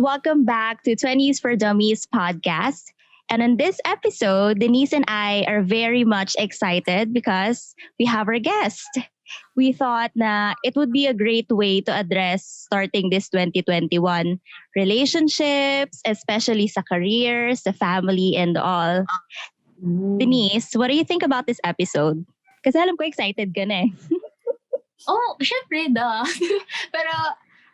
Welcome back to Twenties for Dummies podcast. And in this episode, Denise and I are very much excited because we have our guest. We thought na it would be a great way to address starting this 2021 relationships, especially sa careers, sa family, and all. Denise, what do you think about this episode? Kasi alam ko excited ka na eh. Syempre, Pero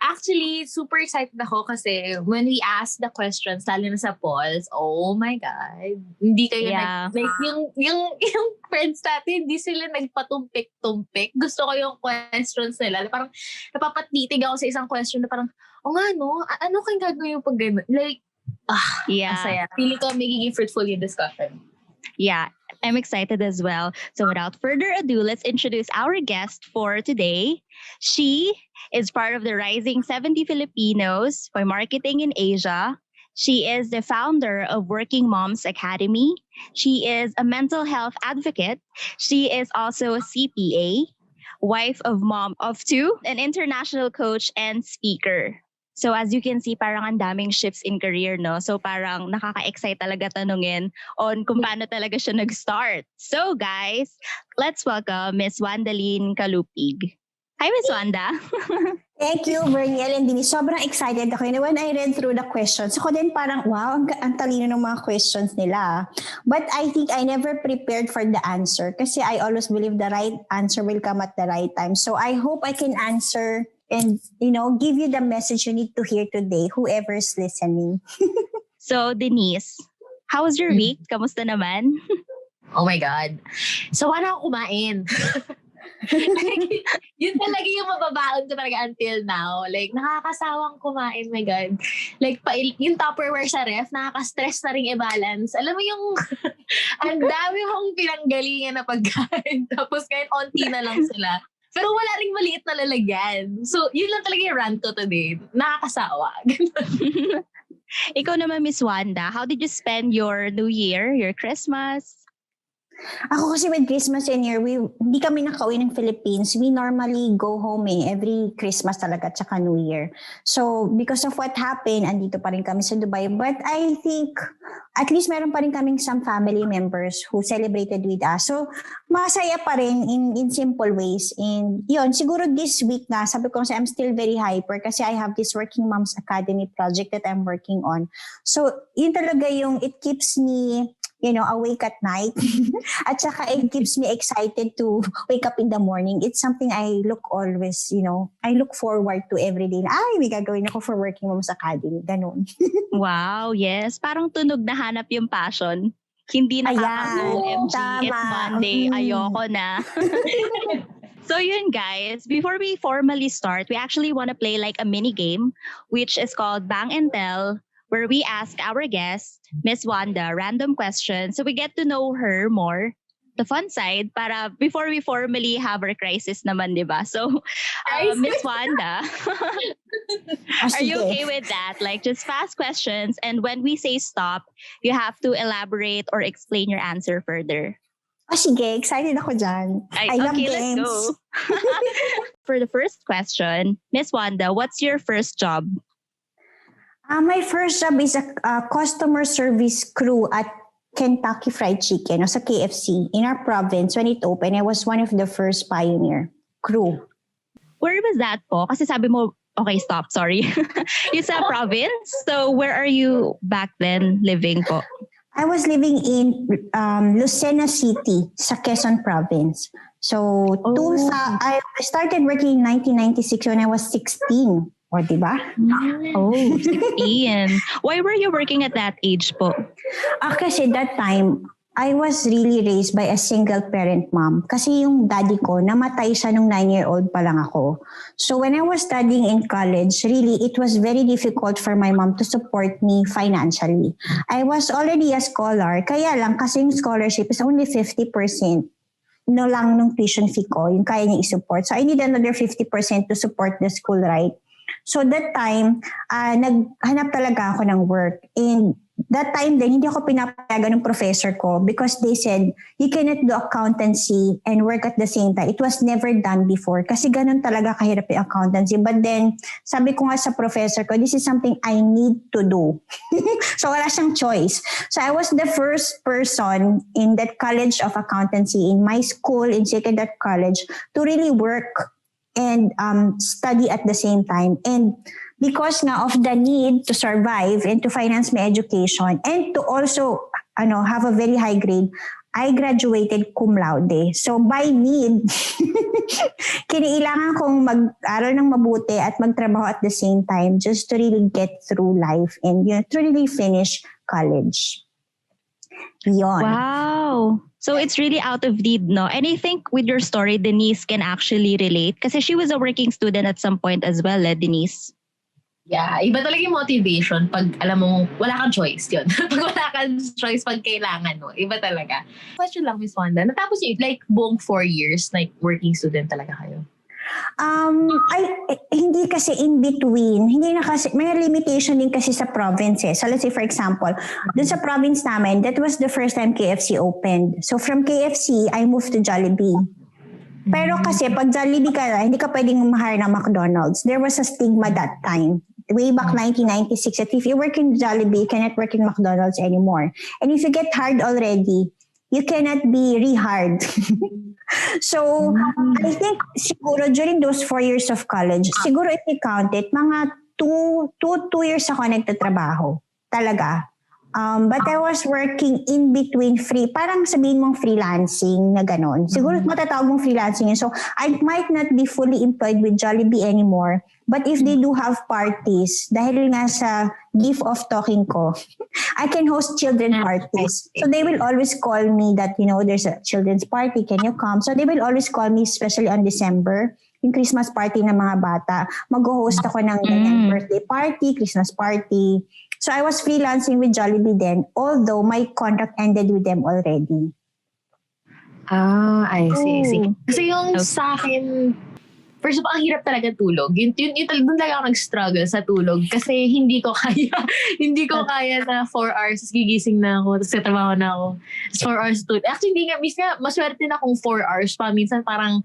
actually, super excited ako kasi when we asked the questions, lalo na sa polls, oh my God. Hindi kayo yung friends natin, hindi sila nagpatumpik-tumpik. Gusto ko yung questions nila. Parang napapatitig ako sa isang question na parang, ano kayong gagawin yung pag gano'n? Masaya. Feeling ko magiging fruitful yung discussion. Yeah, I'm excited as well. So without further ado, let's introduce our guest for today. She is part of the Rising 70 Filipinos for Marketing in Asia. She is the founder of Working Moms Academy. She is a mental health advocate. She is also a CPA, wife of mom of two, an international coach and speaker. So as you can see, parang ang daming shifts in career, no? So parang nakaka-excite talaga tanungin on kung paano talaga siya nag-start. So guys, let's welcome Miss Wandalyn Kalupig. Hi, Miss Wanda. Thank you, Berniel and Denise. Sobrang excited ako. When I read through the questions, ako din parang, wow, ang talino ng mga questions nila. But I think I never prepared for the answer kasi I always believe the right answer will come at the right time. So I hope I can answer and, give you the message you need to hear today, whoever's listening. So, Denise, how was your week? Kamusta naman? Oh my God. So, wala ako kumain. Yun talaga yung mababaon ko talaga until now. Like, nakakasawang kumain, my God. Like, yung Tupperware sa ref, nakaka-stress na rin i-balance. Alam mo yung, ang dami mong pinanggalingan na pagkain. Tapos ngayon, onti na lang sila. Pero wala ring maliit na lalagyan. So, yun lang talaga yung rant ko today. Nakakasawa. Ikaw naman, Miss Wanda, how did you spend your New Year, your Christmas? Ako kasi with Christmas and New Year, hindi kami nakauwi ng Philippines. We normally go home every Christmas talaga at saka New Year. So because of what happened, andito pa rin kami sa Dubai. But I think at least meron pa rin kaming some family members who celebrated with us. So masaya pa rin in simple ways. And yun, siguro this week na, sabi ko I'm still very hyper kasi I have this Working Moms Academy project that I'm working on. So yun talaga yung it keeps me awake at night. At saka it keeps me excited to wake up in the morning. It's something I look always, I look forward to every day. May gagawin ako for Working Moms Academy. Ganun. Wow, yes. Parang tunog na hanap yung passion. Hindi nakaka-OMG, it's Monday, ayoko na. So yun guys, before we formally start, we actually want to play like a mini game, which is called Bang and Tell, where we ask our guest, Miss Wanda, random questions so we get to know her more. The fun side, para before we formally have our crisis naman, di ba? So, Miss Wanda, are you okay with that? Like, just fast questions, and when we say stop, you have to elaborate or explain your answer further. Sige, excited ako dyan. I love games. Let's go. For the first question, Miss Wanda, what's your first job? My first job is a customer service crew at Kentucky Fried Chicken, sa KFC. In our province, when it opened, I was one of the first pioneer crew. Where was that po? Kasi sabi mo, okay, stop, sorry. Yung sa province? So where are you back then living po? I was living in Lucena City, sa Quezon Province. So I started working in 1996 when I was 16. O, diba? Oh, 16. Why were you working at that age po? Kasi that time, I was really raised by a single parent mom. Kasi yung daddy ko, namatay siya nung 9-year-old pa lang ako. So when I was studying in college, really, it was very difficult for my mom to support me financially. I was already a scholar, kaya lang kasi yung scholarship is only 50%. Lang nung tuition fee ko, yung kaya niya i-support. So I need another 50% to support the school, right? So that time, naghanap talaga ako ng work. And that time din, hindi ako pinapayagan ng professor ko because they said, you cannot do accountancy and work at the same time. It was never done before kasi ganun talaga kahirap yung accountancy. But then, sabi ko nga sa professor ko, this is something I need to do. So wala siyang choice. So I was the first person in that college of accountancy in my school, in Secondary College, to really work and study at the same time. And because nga of the need to survive and to finance my education and to also have a very high grade, I graduated cum laude. So by need, kinailangan kong mag-aral ng mabuti at magtrabaho at the same time just to really get through life and to really finish college. Yon. Wow. So it's really out of need, no? And I think with your story, Denise can actually relate kasi she was a working student at some point as well, Denise. Yeah, iba talaga yung motivation pag alam mo, wala kang choice yun. Pag wala kang choice, pag kailangan mo, iba talaga. Question lang, Miss Wanda, natapos niyo like buong 4 years, like working student talaga kayo? Hindi kasi in between. Hindi na kasi, may limitation din kasi sa province eh. So let's say for example, dun sa province namin, that was the first time KFC opened. So from KFC, I moved to Jollibee. Pero kasi pag Jollibee ka na, hindi ka pwedeng mahire ng McDonald's. There was a stigma that time. Way back 1996, that if you work in Jollibee, you cannot work in McDonald's anymore. And if you get hired already, you cannot be rehired. So, I think siguro during those 4 years of college, siguro if you count it, mga 2 years ako nagtatrabaho. Talaga. But I was working in between parang sabihin mong freelancing na gano'n. Siguro matatawag mong freelancing yun. So, I might not be fully employed with Jollibee anymore. But if they do have parties, dahil nga sa gift of talking ko, I can host children parties. So, they will always call me that, there's a children's party, can you come? So, they will always call me, especially on December, yung Christmas party ng mga bata. Mag-host ako ng ganyan birthday party, Christmas party. So I was freelancing with Jollibee then, although my contract ended with them already. I see. Kasi yung sa akin, first of all, ang hirap talaga tulog. Yun doon talaga ako nag-struggle sa tulog kasi hindi ko kaya na 4 hours, gigising na ako, tapos trabaho na ako. 4 hours tulog. Actually, hindi nga, minsan maswerte na akong 4 hours pa. Minsan parang,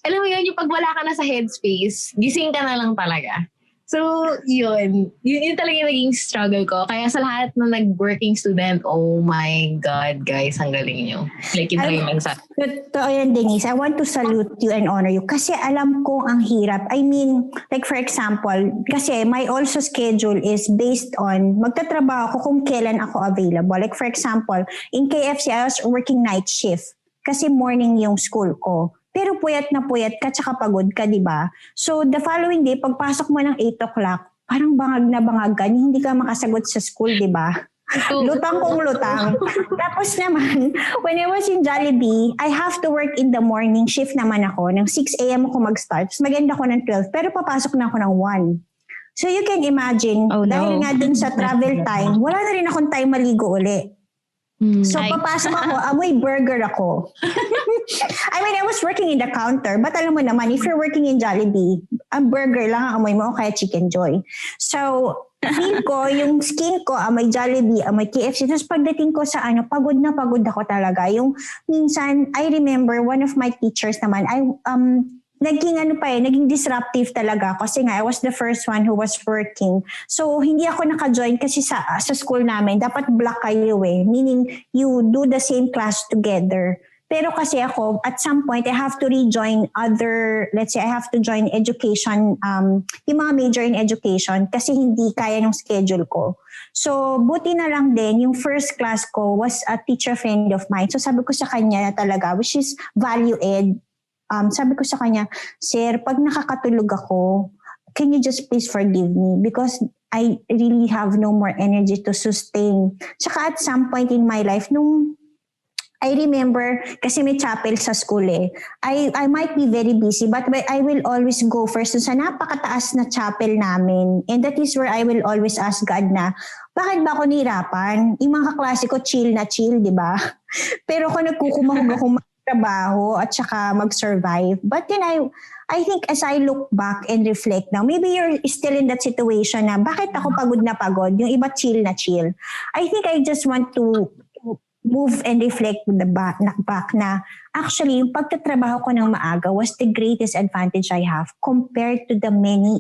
alam mo yun, yung pag wala ka na sa headspace, gising ka na lang talaga. So, yun talaga yung naging struggle ko. Kaya sa lahat ng nag-working student, oh my God, guys, ang galing nyo. Like, yun talaga yung nagsabi. Totoo yan, Denise. I want to salute you and honor you. Kasi alam ko ang hirap. I mean, like for example, kasi my also schedule is based on magtatrabaho ko kung kailan ako available. Like for example, in KFC, I was working night shift. Kasi morning yung school ko. Pero puyat na puyat ka, tsaka pagod ka, di ba? So, the following day, pagpasok mo ng 8 o'clock, parang bangag na bangag ka, hindi ka makasagot sa school, di ba? Lutang kong lutang. Tapos naman, when I was in Jollibee, I have to work in the morning shift naman ako. Ng 6 a.m. ako mag-start. Tapos mag-end ako ng 12. Pero papasok na ako ng 1. So, you can imagine, dahil nga dun sa travel time, wala na rin akong time maligo uli. So, papasok ako, amoy burger ako. I mean, I was working in the counter, but alam mo naman, if you're working in Jollibee, ang burger lang ang amoy mo, o kaya Chicken Joy. So, feel ko, yung skin ko, amoy Jollibee, amoy KFC. Tapos pagdating ko sa pagod na pagod ako talaga. Yung minsan, I remember one of my teachers naman, naging disruptive talaga kasi nga I was the first one who was working. So, hindi ako naka-join kasi sa school namin, dapat block kayo meaning you do the same class together. Pero kasi ako, at some point, I have to rejoin let's say I have to join education, yung mga major in education kasi hindi kaya ng schedule ko. So, buti na lang din, yung first class ko was a teacher friend of mine. So, sabi ko sa kanya na talaga, which is value ed. Sabi ko sa kanya, Sir, pag nakakatulog ako, can you just please forgive me? Because I really have no more energy to sustain. Tsaka at some point in my life, I remember, kasi may chapel sa school I might be very busy, but I will always go first sa napakataas na chapel namin. And that is where I will always ask God na, bakit ba ako nahirapan? Yung mga kaklase ko, chill na chill, di ba? Pero kung nagkukumahog ako magtrabaho at saka mag-survive. But then I think as I look back and reflect now, maybe you're still in that situation na bakit ako pagod na pagod, yung iba chill na chill. I think I just want to move and reflect back na actually yung pagtatrabaho ko ng maaga was the greatest advantage I have compared to the many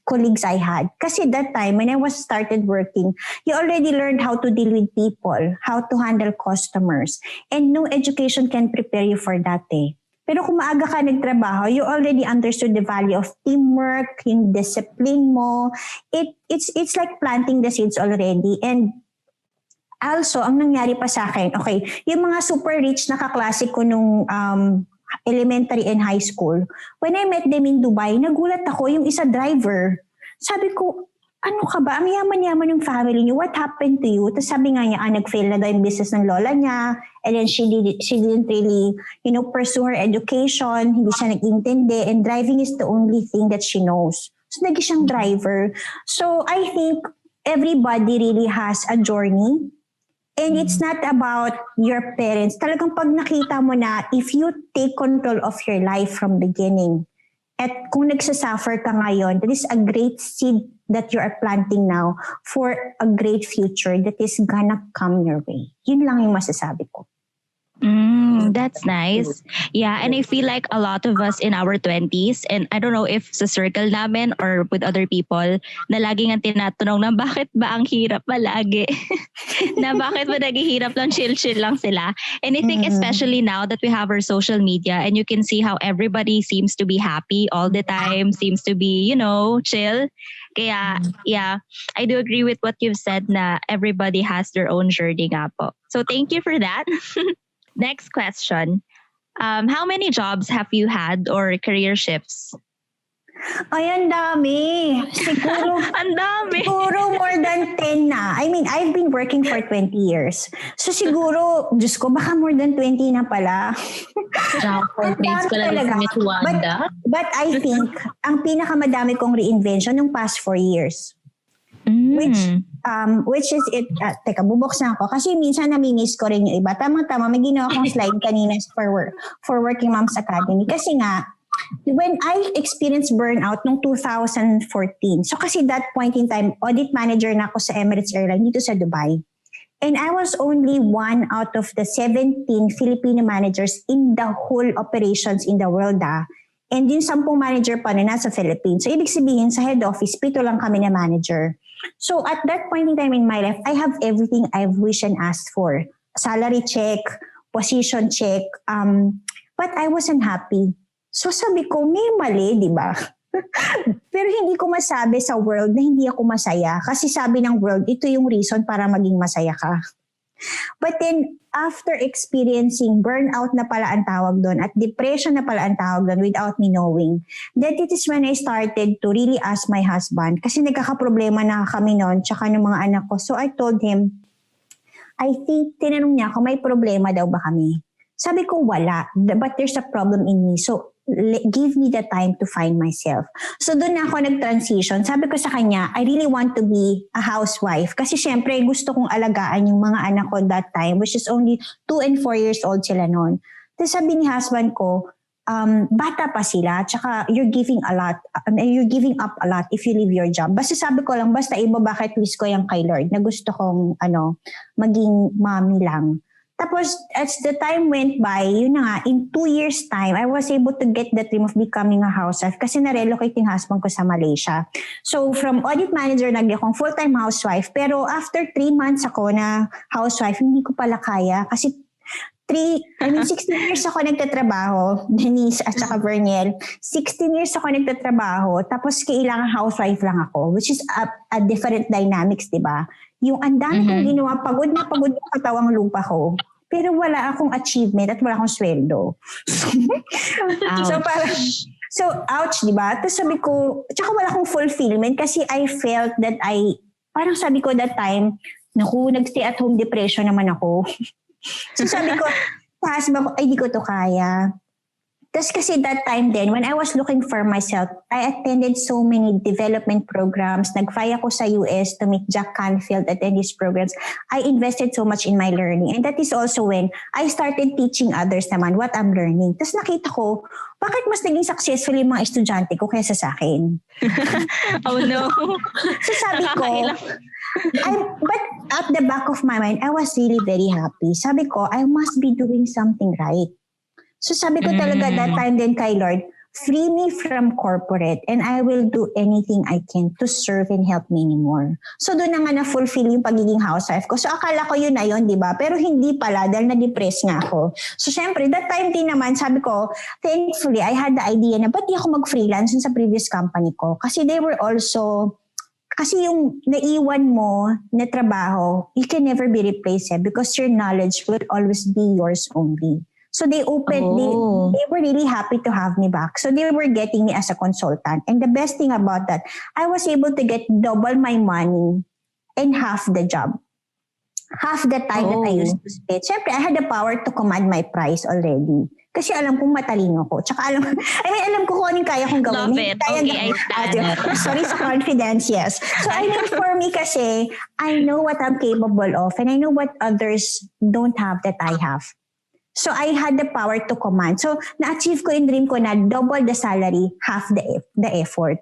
colleagues I had. Kasi that time when I was started working, you already learned how to deal with people, how to handle customers, and no education can prepare you for that eh. Pero kung maaga ka nagtrabaho, you already understood the value of teamwork, yung discipline mo. It's like planting the seeds already. And also, ang nangyari pa sa akin, okay, yung mga super rich na kaklase ko nung elementary and high school, when I met them in Dubai, nagulat ako, yung isa driver. Sabi ko, ano ka ba? Ang yaman-yaman yung family niyo. What happened to you? Tapos sabi nga niya, nag-fail na daw yung business ng lola niya. And then she didn't really, pursue her education. Hindi siya nag-intindi. And driving is the only thing that she knows. So, naging siyang driver. So, I think everybody really has a journey. And it's not about your parents. Talagang pag nakita mo na, if you take control of your life from beginning, at kung nagsasuffer ka ngayon, that is a great seed that you are planting now for a great future that is gonna come your way. Yun lang yung masasabi ko. That's nice. Yeah, and I feel like a lot of us in our 20s, and I don't know if sa circle namin or with other people, na laging ang tinatanong na bakit ba ang hirap palagi? Na bakit ba naghihirap lang, chill-chill lang sila? And I think especially now that we have our social media and you can see how everybody seems to be happy all the time, seems to be, chill. Kaya, yeah, I do agree with what you've said na everybody has their own journey nga po. So thank you for that. Next question. How many jobs have you had or career shifts? Ay, ang dami. Siguro, Ang dami. Siguro more than 10 na. I mean, I've been working for 20 years. So siguro, Diyos ko, baka more than 20 na pala. Grades ko lang si Miss Wanda. But I think, ang pinakamadami kong reinvention yung past 4 years. Which is it, teka, bubuksan ako. Kasi minsan namimiss ko rin yung iba. Tama-tama, may ginawa akong slide kanina for Working Moms Academy. Kasi nga, when I experienced burnout noong 2014, so kasi that point in time, audit manager na ako sa Emirates Airline dito sa Dubai. And I was only one out of the 17 Filipino managers in the whole operations in the world. And yung 10 manager pa na nasa Philippines. So ibig sabihin, sa head office, 7 lang kami na manager. So at that point in time in my life, I have everything I've wished and asked for. Salary check, position check, but I wasn't happy. So sabi ko, may mali, di ba? Pero hindi ko masabi sa world na hindi ako masaya. Kasi sabi ng world, ito yung reason para maging masaya ka. But then, after experiencing burnout na pala ang tawag doon at depression na pala ang tawag doon without me knowing, that it is when I started to really ask my husband, kasi nagkakaproblema na kami noon, tsaka ng mga anak ko. So I told him, I think, tinanong niya kung may problema daw ba kami. Sabi ko, wala, but there's a problem in me. So, give me the time to find myself. So doon na ako nag-transition. Sabi ko sa kanya, I really want to be a housewife. Kasi syempre gusto kong alagaan yung mga anak ko that time, which is only 2 and 4 years old sila noon. Tapos sabi ni husband ko, bata pa sila, tsaka you're giving up a lot if you leave your job. Basta sabi ko lang, basta iba bucket list ko yung kay Lord na gusto kong maging mommy lang. Tapos, as the time went by, yun na nga, in 2 years' time, I was able to get the dream of becoming a housewife kasi na-relocate yung husband ko sa Malaysia. So, from audit manager, naging akong full-time housewife. Pero after 3 months ako na housewife, hindi ko pala kaya kasi 16 years ako nagtatrabaho, Denise at saka Verniel. 16 years ako nagtatrabaho, tapos kailangan housewife lang ako, which is a different dynamics, di ba? Yung ang dami kong ginawa, pagod na pagod yung katawang lupa ko. Pero wala akong achievement at wala akong sweldo. So ouch, di ba? Tapos sabi ko, tsaka wala akong fulfillment kasi I felt that parang sabi ko that time, nag-stay at home depression naman ako. So sabi ko, husband ko, ay di ko to kaya. Tapos kasi that time then, when I was looking for myself, I attended so many development programs. Nag-fly ako sa US to meet Jack Canfield, attend these programs. I invested so much in my learning. And that is also when I started teaching others naman what I'm learning. Tapos nakita ko, bakit mas naging successful yung mga estudyante ko kaysa sa akin? Oh no. So sabi ko, but at the back of my mind, I was really very happy. Sabi ko, I must be doing something right. So sabi ko talaga that time din kay Lord, free me from corporate and I will do anything I can to serve and help many more. So doon na nga na-fulfill yung pagiging housewife ko. So akala ko yun na yun, di ba? Pero hindi pala dahil na-depress nga ako. So syempre, that time din naman, sabi ko, thankfully, I had the idea na ba't di ako mag-freelance sa previous company ko? Kasi they were also... Kasi yung naiwan mo na trabaho, you can never be replaced because your knowledge will always be yours only. So they opened, they were really happy to have me back. So they were getting me as a consultant. And the best thing about that, I was able to get double my money and half the job. Half the time that I used to spend. Siyempre, I had the power to command my price already. Kasi alam kong matalino ko. Tsaka alam ko kung anong kaya kong gawin. Love it. Okay, I stand it. Sorry sa confidence, yes. So I mean, for me kasi, I know what I'm capable of and I know what others don't have that I have. So I had the power to command. So na-achieve ko yung dream ko na double the salary, half the effort.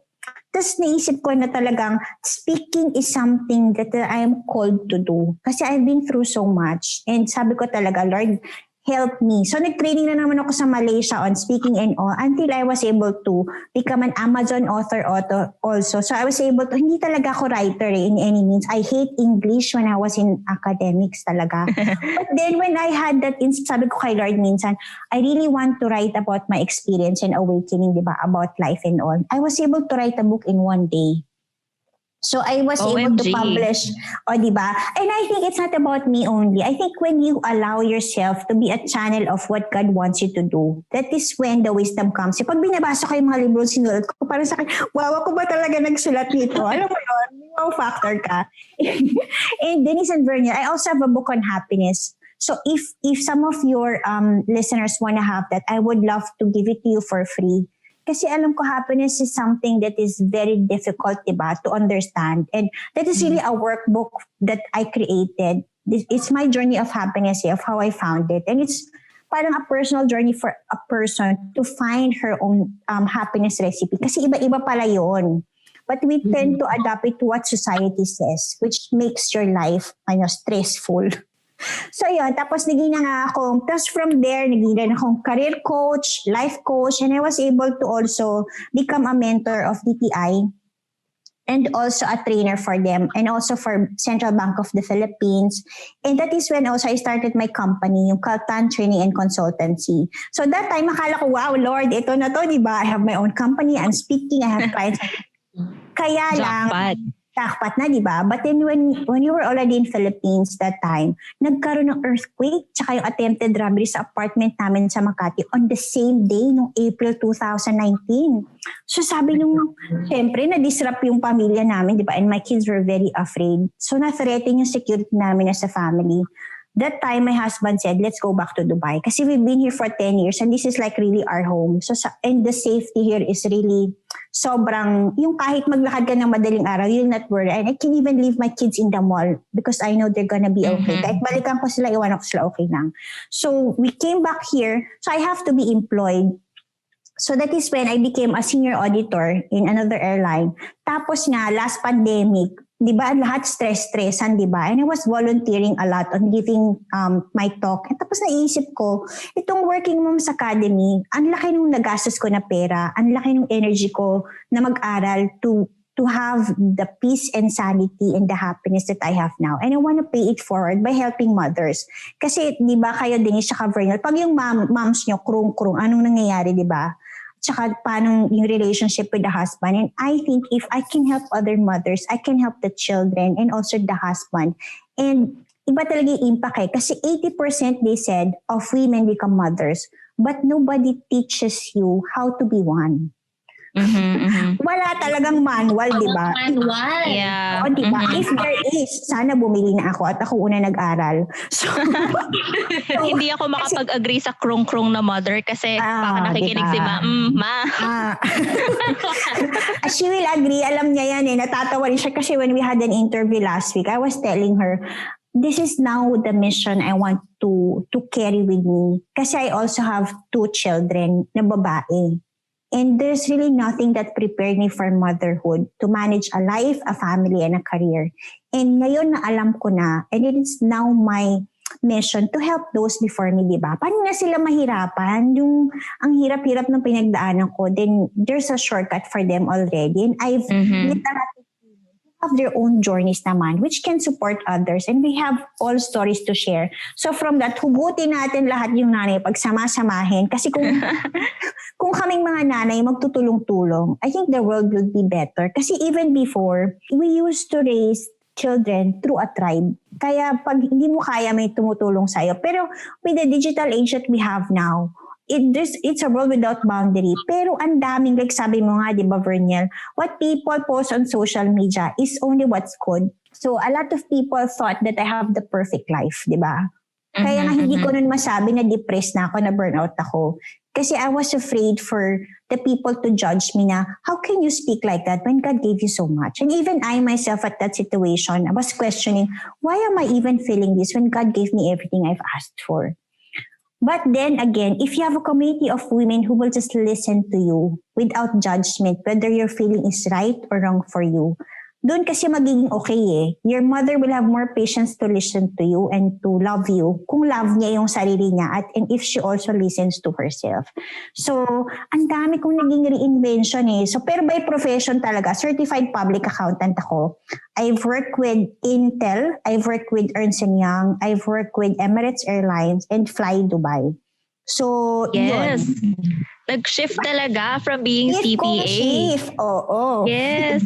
Tapos naisip ko na talagang speaking is something that I am called to do. Kasi I've been through so much. And sabi ko talaga, Lord, help me. So nag-training na naman ako sa Malaysia on speaking and all until I was able to become an Amazon author also. So I was able to, hindi talaga ako writer in any means. I hate English when I was in academics talaga. But then when I had that, sabi ko kay Lord minsan, I really want to write about my experience and awakening, di ba, about life and all. I was able to write a book in one day. So I was able to publish, di ba? And I think it's not about me only. I think when you allow yourself to be a channel of what God wants you to do, that is when the wisdom comes. Pag binabasa ko yung mga libro sinulat ko, parang sa akin, wow, ako ba talaga nagsulat nito? Alam mo yun, wow factor ka. And Denise and Vernia, I also have a book on happiness. So if some of your listeners want to have that, I would love to give it to you for free. Kasi alam ko happiness is something that is very difficult, diba, to understand. And that is really a workbook that I created. It's my journey of happiness, of how I found it. And it's parang a personal journey for a person to find her own happiness recipe. Kasi iba-iba pala yun. But we tend to adapt it to what society says, which makes your life stressful. So yun, tapos naging na nga ako, tapos from there, naging na akong career coach, life coach, and I was able to also become a mentor of DTI and also a trainer for them and also for Central Bank of the Philippines. And that is when also I started my company, yung Kaltan Training and Consultancy. So that time, akala ko, wow, Lord, ito na to, di ba? I have my own company, I'm speaking, I have clients. Kaya lang, jackpot na, di ba? But then when you were already in Philippines that time, nagkaroon ng earthquake tsaka yung attempted robbery sa apartment namin sa Makati on the same day, noong April 2019. So sabi nung, syempre, na-disrupt yung pamilya namin, di ba? And my kids were very afraid. So na-threaten yung security namin as a family. That time, my husband said, let's go back to Dubai. Kasi we've been here for 10 years and this is like really our home. So, and the safety here is really sobrang, yung kahit maglakad ka ng madaling araw, you'll not worry. And I can even leave my kids in the mall because I know they're gonna be okay. Kahit balikan ko sila, iwan ko sila, okay lang. So, we came back here. So, I have to be employed. So, that is when I became a senior auditor in another airline. Tapos nga, last pandemic, di ba, lahat stress-stressan, di ba? And I was volunteering a lot on giving my talk. And tapos naisip ko, itong Working Moms Academy, ang laki nung nagastos ko na pera, ang laki nung energy ko na mag-aral to have the peace and sanity and the happiness that I have now. And I want to pay it forward by helping mothers. Kasi, di ba, kayo din sa Vernal, pag yung moms nyo, krung-krung, anong nangyayari, di ba? Tsaka paano yung relationship with the husband. And I think if I can help other mothers, I can help the children and also the husband. And iba talaga yung impact Kasi 80% they said of women become mothers, but nobody teaches you how to be one. Wala talagang manual, di ba? Manual. Yeah. O, di ba? If there is, sana bumili na ako at ako una nag-aral. So, Hindi ako makapag-agree sa krong-krong na mother kasi baka nakikinig diba? si ma. She will agree. Alam niya yan eh. Natatawa rin siya kasi when we had an interview last week, I was telling her, this is now the mission I want to carry with me. Kasi I also have 2 children na babae. And there's really nothing that prepared me for motherhood to manage a life, a family, and a career. And ngayon na alam ko na, and it is now my mission to help those before me, di ba? Paano na sila mahirapan? Yung ang hirap-hirap ng pinagdaanan ko, then there's a shortcut for them already. And I've literally have their own journeys naman, which can support others. And we have all stories to share. So from that, hugutin natin lahat yung nanay, pagsama-samahin. Kasi kung kaming mga nanay magtutulong-tulong, I think the world will be better. Kasi even before, we used to raise children through a tribe. Kaya pag hindi mo kaya, may tumutulong sa'yo. Pero with the digital age that we have now, it's a world without boundary. Pero ang daming, like sabi mo nga, di ba, Verniel, what people post on social media is only what's good. So a lot of people thought that I have the perfect life, di ba? Kaya nga hindi ko nun masabi na depressed na ako, na burnout ako. Kasi I was afraid for the people to judge me na, how can you speak like that when God gave you so much? And even I myself at that situation, I was questioning, why am I even feeling this when God gave me everything I've asked for? But then again, if you have a community of women who will just listen to you without judgment, whether your feeling is right or wrong for you, doon kasi magiging okay eh. Your mother will have more patience to listen to you and to love you kung love niya yung sarili niya and if she also listens to herself. So, ang dami kong naging reinvention eh. So, pero by profession talaga, certified public accountant ako. I've worked with Intel, I've worked with Ernst & Young, I've worked with Emirates Airlines and Fly Dubai. So, yes. yun. Nag-shift talaga from being CPA. Shift. Oo. Yes.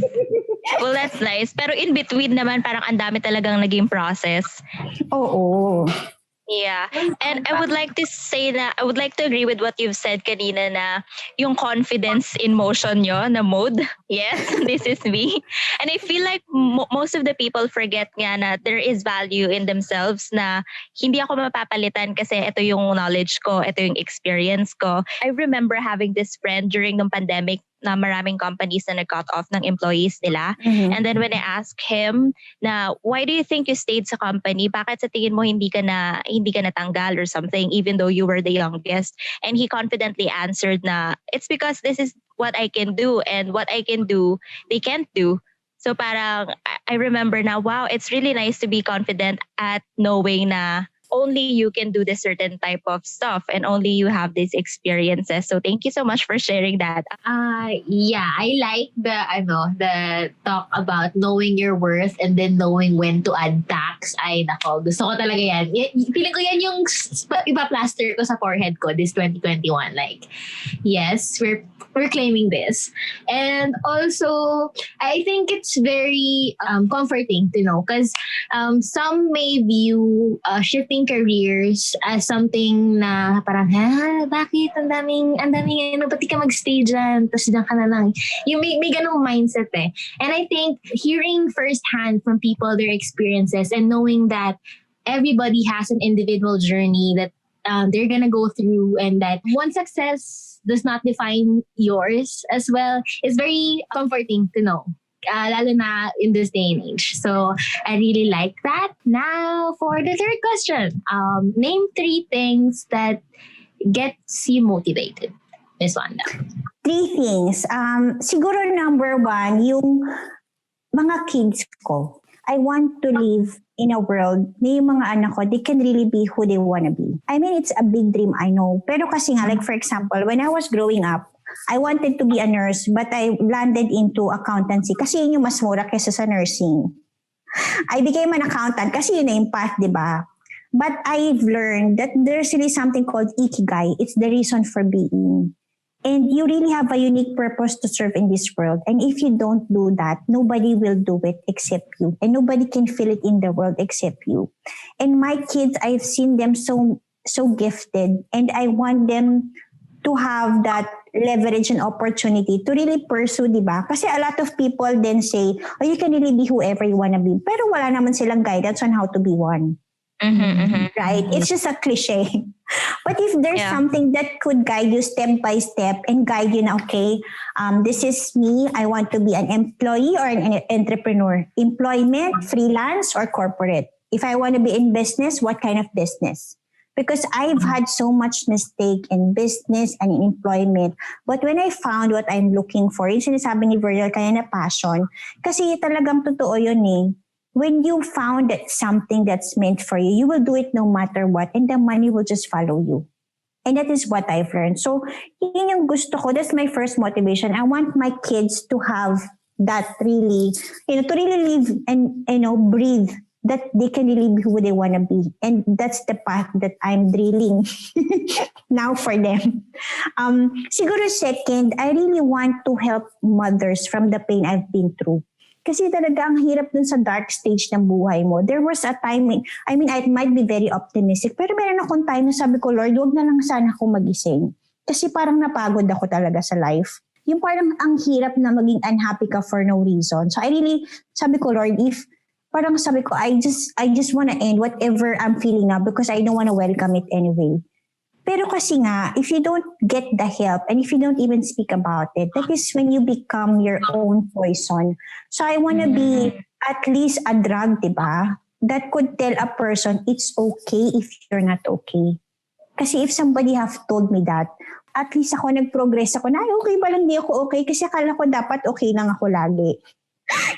Well, that's nice. Pero in between naman, parang ang dami talagang naging process. Oo. Yeah. And I would like to say na, I would like to agree with what you've said kanina na yung confidence in motion nyo na mode. Yes, this is me. And I feel like most of the people forget nga na there is value in themselves na hindi ako mapapalitan kasi ito yung knowledge ko, ito yung experience ko. I remember having this friend during the pandemic na maraming companies na nag-cut off ng employees nila. And then when I asked him na, why do you think you stayed sa company? Bakit sa tingin mo hindi ka natanggal or something even though you were the youngest? And he confidently answered na, it's because this is what I can do and what I can do, they can't do. So parang I remember now, wow, it's really nice to be confident at knowing na only you can do this certain type of stuff and only you have these experiences. So thank you so much for sharing that. Yeah, I like the talk about knowing your worth and then knowing when to add tax. Ay nako, gusto ko talaga yan. Feeling ko yan yung ipa-plaster ko sa forehead ko this 2021. Like, yes, we're claiming this. And also, I think it's very comforting to know because some may view shifting careers as something na parang, bakit? Ang daming, ba't di ka mag-stay dyan? Tapos dyan ka na lang. Yung may ganong mindset eh. And I think hearing firsthand from people their experiences and knowing that everybody has an individual journey that they're gonna go through and that one success does not define yours as well is very comforting to know. Lalo na in this day and age. So, I really like that. Now, for the third question. Name 3 things that gets you motivated, Miss Wanda. 3 things. Siguro number 1, yung mga kids ko. I want to live in a world na yung mga anak ko, they can really be who they wanna be. I mean, it's a big dream, I know. Pero kasi nga, like for example, when I was growing up, I wanted to be a nurse, but I landed into accountancy kasi yun yung mas mura kesa sa nursing. I became an accountant kasi yun na yung path, di ba? But I've learned that there's really something called ikigai. It's the reason for being. And you really have a unique purpose to serve in this world. And if you don't do that, nobody will do it except you. And nobody can feel it in the world except you. And my kids, I've seen them so gifted. And I want them to have that leverage an opportunity to really pursue, di ba? Kasi a lot of people then say, oh, you can really be whoever you wanna be. Pero wala naman silang guidance on how to be one. Right? It's just a cliche. But if there's something that could guide you step by step and guide you na, okay, this is me, I want to be an employee or an entrepreneur. Employment, freelance, or corporate. If I want to be in business, what kind of business? Because I've had so much mistake in business and in employment. But when I found what I'm looking for, yung sinasabi ni Virgil kaya na passion, kasi talagang totoo yun eh. When you found something that's meant for you, you will do it no matter what, and the money will just follow you. And that is what I've learned. So, yun yung gusto ko. That's my first motivation. I want my kids to have that really, to really live and, breathe, that they can really be who they want to be. And that's the path that I'm drilling now for them. Siguro second, I really want to help mothers from the pain I've been through. Kasi talaga ang hirap dun sa dark stage ng buhay mo. There was a time, I might be very optimistic, pero meron akong time na sabi ko, Lord, wag na lang sana ako magising. Kasi parang napagod ako talaga sa life. Yung parang ang hirap na maging unhappy ka for no reason. So I really, sabi ko, Lord, I just wanna end whatever I'm feeling now because I don't wanna welcome it anyway. Pero kasi nga, if you don't get the help and if you don't even speak about it, that is when you become your own poison. So I want to be at least a drug, diba? That could tell a person it's okay if you're not okay. Kasi if somebody have told me that, at least ako nag-progress ako na, okay ba lang di ako okay? Kasi akala ko dapat okay lang ako lagi.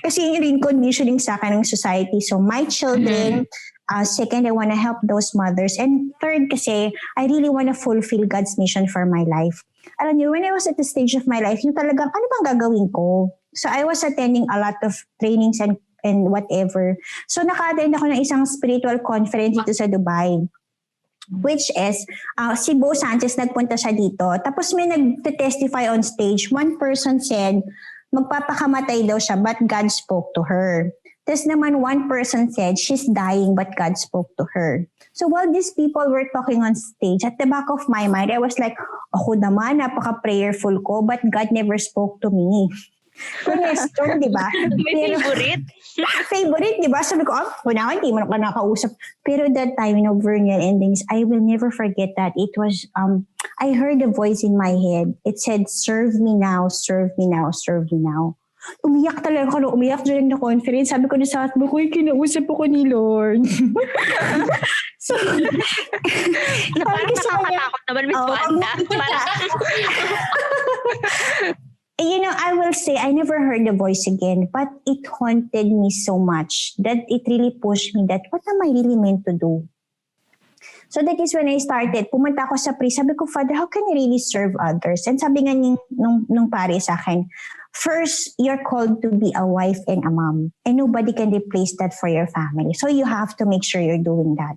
Kasi yun yung conditioning sa akin ng society. So my children, second, I want to help those mothers. And third kasi, I really want to fulfill God's mission for my life. Alam niyo, when I was at the stage of my life, yung talagang, ano bang gagawin ko? So I was attending a lot of trainings and whatever. So naka-attend ako ng isang spiritual conference dito sa Dubai. Which is, si Bo Sanchez nagpunta siya dito. Tapos may nag-testify on stage. One person said, magpapakamatay daw siya, but God spoke to her. Tapos naman one person said, she's dying but God spoke to her. So while these people were talking on stage, at the back of my mind, I was like, ako naman, napaka-prayerful ko, but God never spoke to me. Question, di ba? May favorite? Favorite, di ba? Sabi ko, kunahan, di mo na nakausap. Pero that time, Vernial endings, I will never forget that. It was, I heard a voice in my head. It said, serve me now, serve me now, serve me now. Umiyak talaga ako. Umiyak during the conference. Sabi ko na sa husband ko, kinausap ako ni Lord. So, na parang nakakatakot naman, Miss Wanda. I will say, I never heard the voice again, but it haunted me so much that it really pushed me that, what am I really meant to do? So that is when I started. Pumunta ako sa priest. Sabi ko, Father, how can I really serve others? And sabi nga nung pare sa akin, first, you're called to be a wife and a mom. And nobody can replace that for your family. So you have to make sure you're doing that.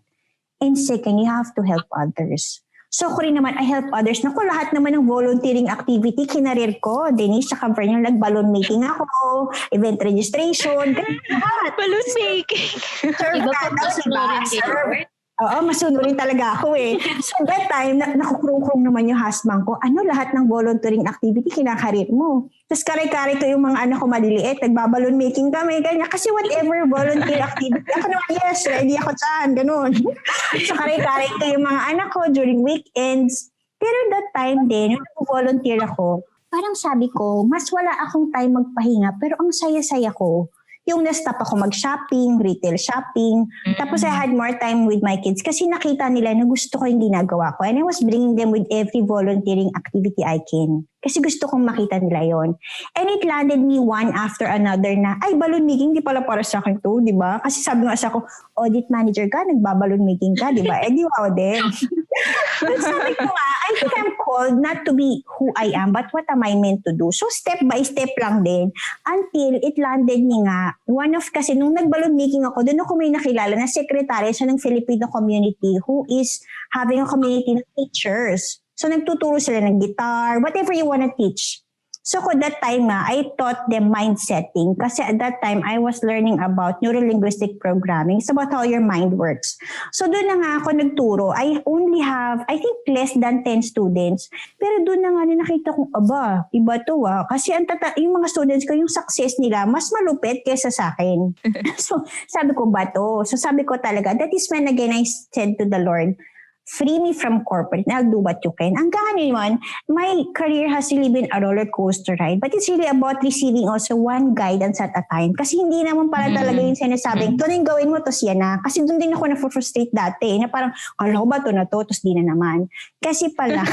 And second, you have to help others. So ako rin naman, I help others. Naku, lahat naman ng volunteering activity, kinarir ko. Denise, saka Vernial, nag-balloon making ako, event registration, lahat. Balloon making. Serve others, diba? Serve. Oo, masunurin talaga ako eh. So that time, nakukrong-krong naman yung husband ko. Lahat ng volunteering activity, kinakarir mo. Tapos kare-kare ko yung mga anak ko maliliit, nagbabalon making kami, ganyan. Kasi whatever volunteer activity, ako naman, yes, ready ako dyan, ganun. So kare-kare ko yung mga anak ko during weekends. Pero that time din, nung volunteer ako, parang sabi ko, mas wala akong time magpahinga, pero ang saya-saya ko. Yung na-stop ako mag-shopping, retail shopping. Tapos I had more time with my kids kasi nakita nila na gusto ko yung ginagawa ko. And I was bringing them with every volunteering activity I can. Kasi gusto kong makita nila yon. And it landed me one after another na, ay, balloon making, di pala para sa akin to, di ba? Kasi sabi nga sa ako, audit manager ka, nagbaballoon making ka, di ba? Eh, di wow din. But sabi ko nga, I think I'm called not to be who I am, but what am I meant to do? So step by step lang din. Until it landed me nga, kasi nung nagballoon making ako, doon ako may nakilala na secretary siya ng Filipino community who is having a community of teachers. So nagtuturo sila ng guitar, whatever you wanna teach. So that time I taught them mind setting kasi at that time I was learning about neuro-linguistic programming. It's about how your mind works. So doon na nga ako nagturo. I only have, I think, less than 10 students. Pero doon na nga nakita kong, aba, iba to Kasi yung mga students ko, yung success nila, mas malupit kaysa sa akin. So sabi ko, ba to? So sabi ko talaga, that is when again I said to the Lord, free me from corporate and I'll do what you can. Hanggang naman, my career has really been a roller coaster ride. But it's really about receiving also one guidance at a time. Kasi hindi naman pala talaga yung sinasabing, ito na yung gawin mo, tos yan na. Kasi doon din ako na-frustrate dati. Na parang, ko ba ito na to, tos di na naman. Kasi pala,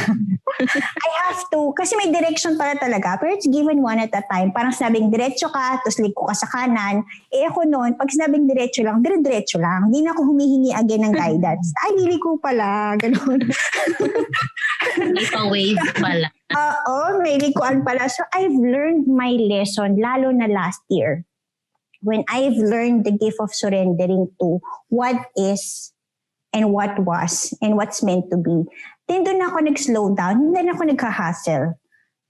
I have to, kasi may direction pala talaga. Pero it's given one at a time. Parang sinabing diretso ka, tos liko ka sa kanan. Ako noon, pag sinabing diretso lang, dire-diretso lang. Hindi na ako humihingi again ng guidance. Ay, liliko pala. Ganun. Ipa-wave pala. Oo, may likuan pala. So I've learned my lesson, lalo na last year. When I've learned the gift of surrendering to what is and what was and what's meant to be. Then doon ako nag-slow down, then ako nagka-hustle.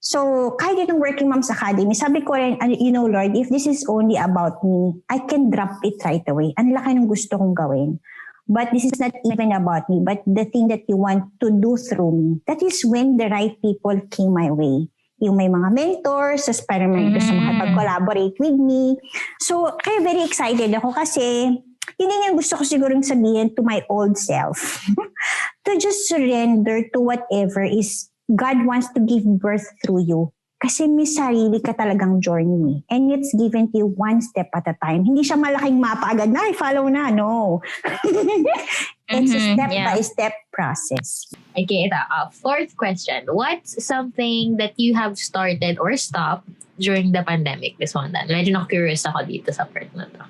So kahit itong Working Moms Academy, sabi ko rin, Lord, if this is only about me, I can drop it right away. Ang laki ng gusto kong gawin. But this is not even about me, but the thing that you want to do through me. That is when the right people came my way. Yung may mga mentors, parang may gusto makapag-collaborate with me. So, kaya very excited ako kasi yun din yung gusto ko sigurong sabihin to my old self. To just surrender to whatever is God wants to give birth through you. Kasi may sarili ka talagang journey. And it's given to you one step at a time. Hindi siya malaking mapa agad na, follow na. No. It's a step-by-step process. Okay, ito. Fourth question. What's something that you have started or stopped during the pandemic, Miss Wanda? Medyo na-curious ako dito sa part na to.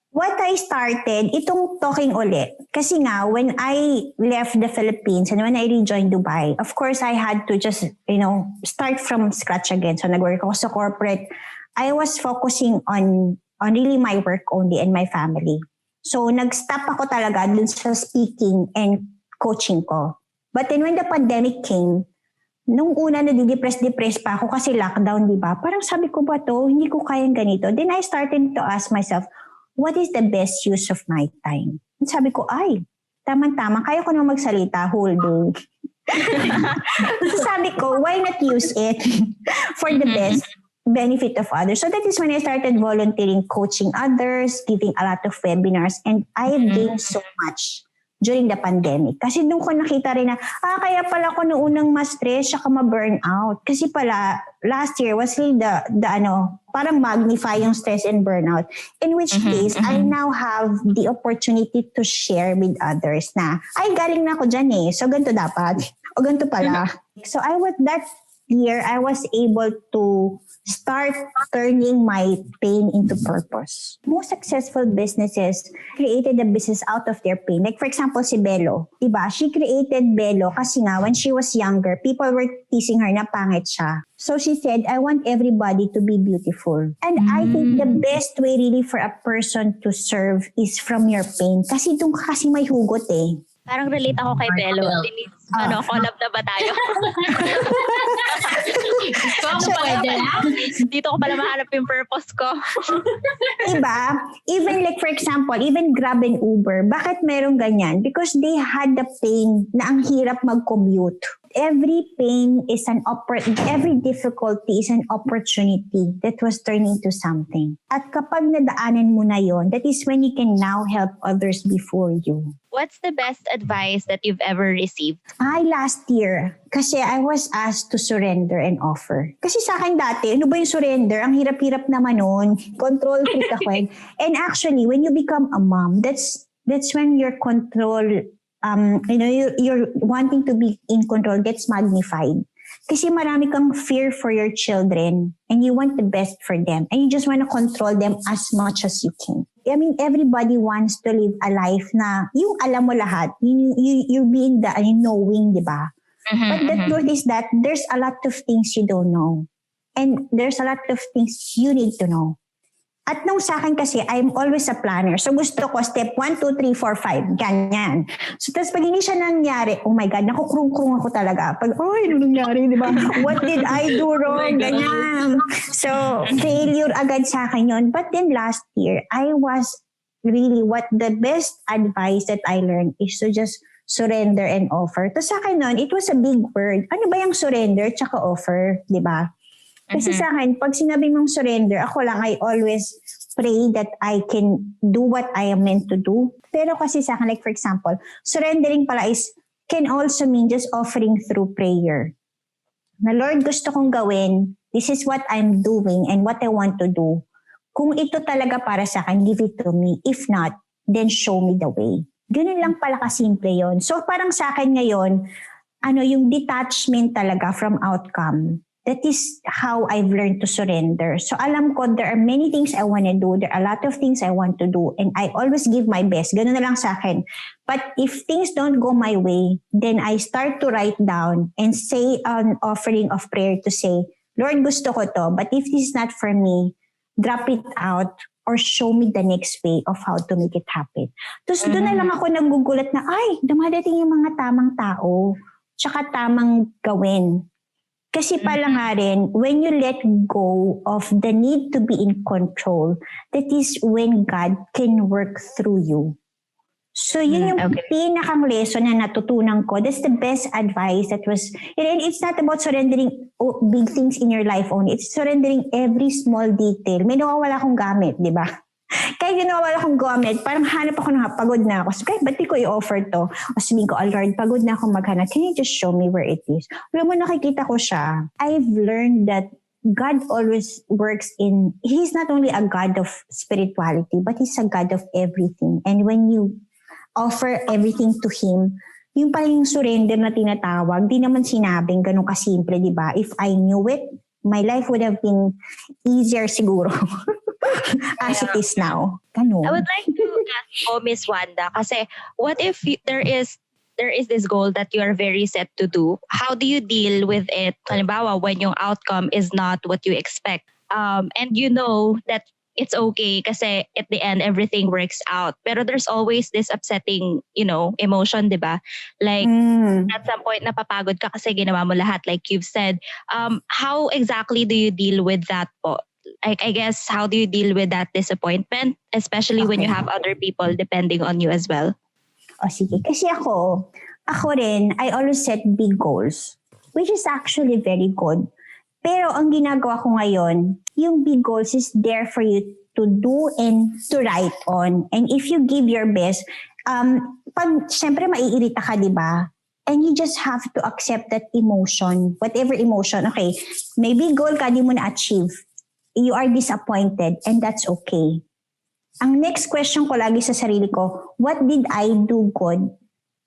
What I started, itong talking ulit. Kasi nga, when I left the Philippines and when I rejoined Dubai, of course, I had to just, start from scratch again. So, nag-work ako sa corporate. I was focusing on really my work only and my family. So, nag-stop ako talaga dun sa speaking and coaching ko. But then when the pandemic came, nung una nadidepress pa ako kasi lockdown, di ba? Parang sabi ko ba to, hindi ko kayang ganito. Then I started to ask myself, what is the best use of my time? And sabi ko, tama-tama, kaya ko na magsalita whole day. So sabi ko, why not use it for the best benefit of others? So that is when I started volunteering, coaching others, giving a lot of webinars, and I have gained so much during the pandemic. Kasi doon ko nakita rin na, kaya pala ako noong unang ma-stress, saka ma-burnout. Kasi pala, last year was really parang magnify yung stress and burnout. In which case, I now have the opportunity to share with others na, galing na ako dyan So, ganito dapat. O ganito pala. So, that year, I was able to start turning my pain into purpose. Most successful businesses created a business out of their pain. Like for example, si Bello. Diba? She created Bello kasi nga when she was younger, people were teasing her na pangit siya. So she said, I want everybody to be beautiful. And I think the best way really for a person to serve is from your pain. Kasi doon ka kasi may hugot Parang relate ako kay Bello. Collab na ba tayo? Dito ko pala mahanap yung purpose ko. Diba? Even like for example, even Grab and Uber, bakit merong ganyan? Because they had the pain na ang hirap mag-commute. Every pain is every difficulty is an opportunity that was turned into something. At kapag nadaanan mo na yon, that is when you can now help others before you. What's the best advice that you've ever received? Last year, kasi I was asked to surrender and offer. Kasi sa akin dati, ano ba yung surrender? Ang hirap-hirap naman nun. Control freak ako. And actually, when you become a mom, that's when your control, you're wanting to be in control gets magnified. Kasi marami kang fear for your children and you want the best for them and you just want to control them as much as you can. I mean, everybody wants to live a life na yung alam mo lahat, you being the knowing, di ba? But the truth is that there's a lot of things you don't know and there's a lot of things you need to know. At nung sa akin kasi, I'm always a planner. So gusto ko step 1, 2, 3, 4, 5. Ganyan. So tapos pag hindi siya nangyari, oh my God, nakukrung-krung ako talaga. Pag, ano nangyari, di ba? What did I do wrong? Ganyan. So failure agad sa akin yun. But then last year, I was really the best advice that I learned is to just surrender and offer. So sa akin nun, it was a big word. Ano ba yung surrender tsaka offer? Di ba? Kasi sa akin, pag sinabi mong surrender, ako lang, I always pray that I can do what I am meant to do. Pero kasi sa akin, like for example, surrendering pala can also mean just offering through prayer. Na Lord, gusto kong gawin, this is what I'm doing and what I want to do. Kung ito talaga para sa akin, give it to me. If not, then show me the way. Ganun lang pala kasimple yon. So parang sa akin ngayon, yung detachment talaga from outcome. That is how I've learned to surrender. So alam ko, there are many things I want to do. There are a lot of things I want to do. And I always give my best. Ganun na lang sa akin. But if things don't go my way, then I start to write down and say an offering of prayer to say, Lord, gusto ko to. But if this is not for me, drop it out or show me the next way of how to make it happen. Tapos doon na lang ako nagugulat na, dumadating yung mga tamang tao. Tsaka tamang gawin. Kasi pala nga rin, when you let go of the need to be in control, that is when God can work through you. So yun yung pinakang lesson na natutunan ko. That's the best advice that was, and it's not about surrendering big things in your life only. It's surrendering every small detail. May nawawala akong gamit, di ba? Kahit nawawala akong gamit, parang hanap ako pagod na ako. So kahit ba't di ko i-offer to? O sabihin ko, Lord, pagod na ako maghanap. Can you just show me where it is? Alam mo, nakikita ko siya. I've learned that God always works He's not only a God of spirituality, but He's a God of everything. And when you offer everything to Him, yung pala yung surrender na tinatawag, di naman sinabing ganun kasimple, di ba? If I knew it, my life would have been easier siguro. As it is now. Ganun. I would like to ask Miss Wanda, kasi what if there is this goal that you are very set to do? How do you deal with it? Halimbawa, when yung outcome is not what you expect. And you know that it's okay kasi at the end, everything works out. Pero there's always this upsetting, emotion, di ba? Like, at some point, napapagod ka kasi ginawa mo lahat, like you've said. How exactly do you deal with that po? I guess, how do you deal with that disappointment? Especially when you have other people depending on you as well. O sige. Kasi ako rin, I always set big goals, which is actually very good. Pero ang ginagawa ko ngayon, yung big goals is there for you to do and to write on. And if you give your best, syempre maiirita ka, di ba? And you just have to accept that emotion, whatever emotion. Okay, may big goal ka, di mo na-achieve. You are disappointed and that's okay. Ang next question ko lagi sa sarili ko, what did I do good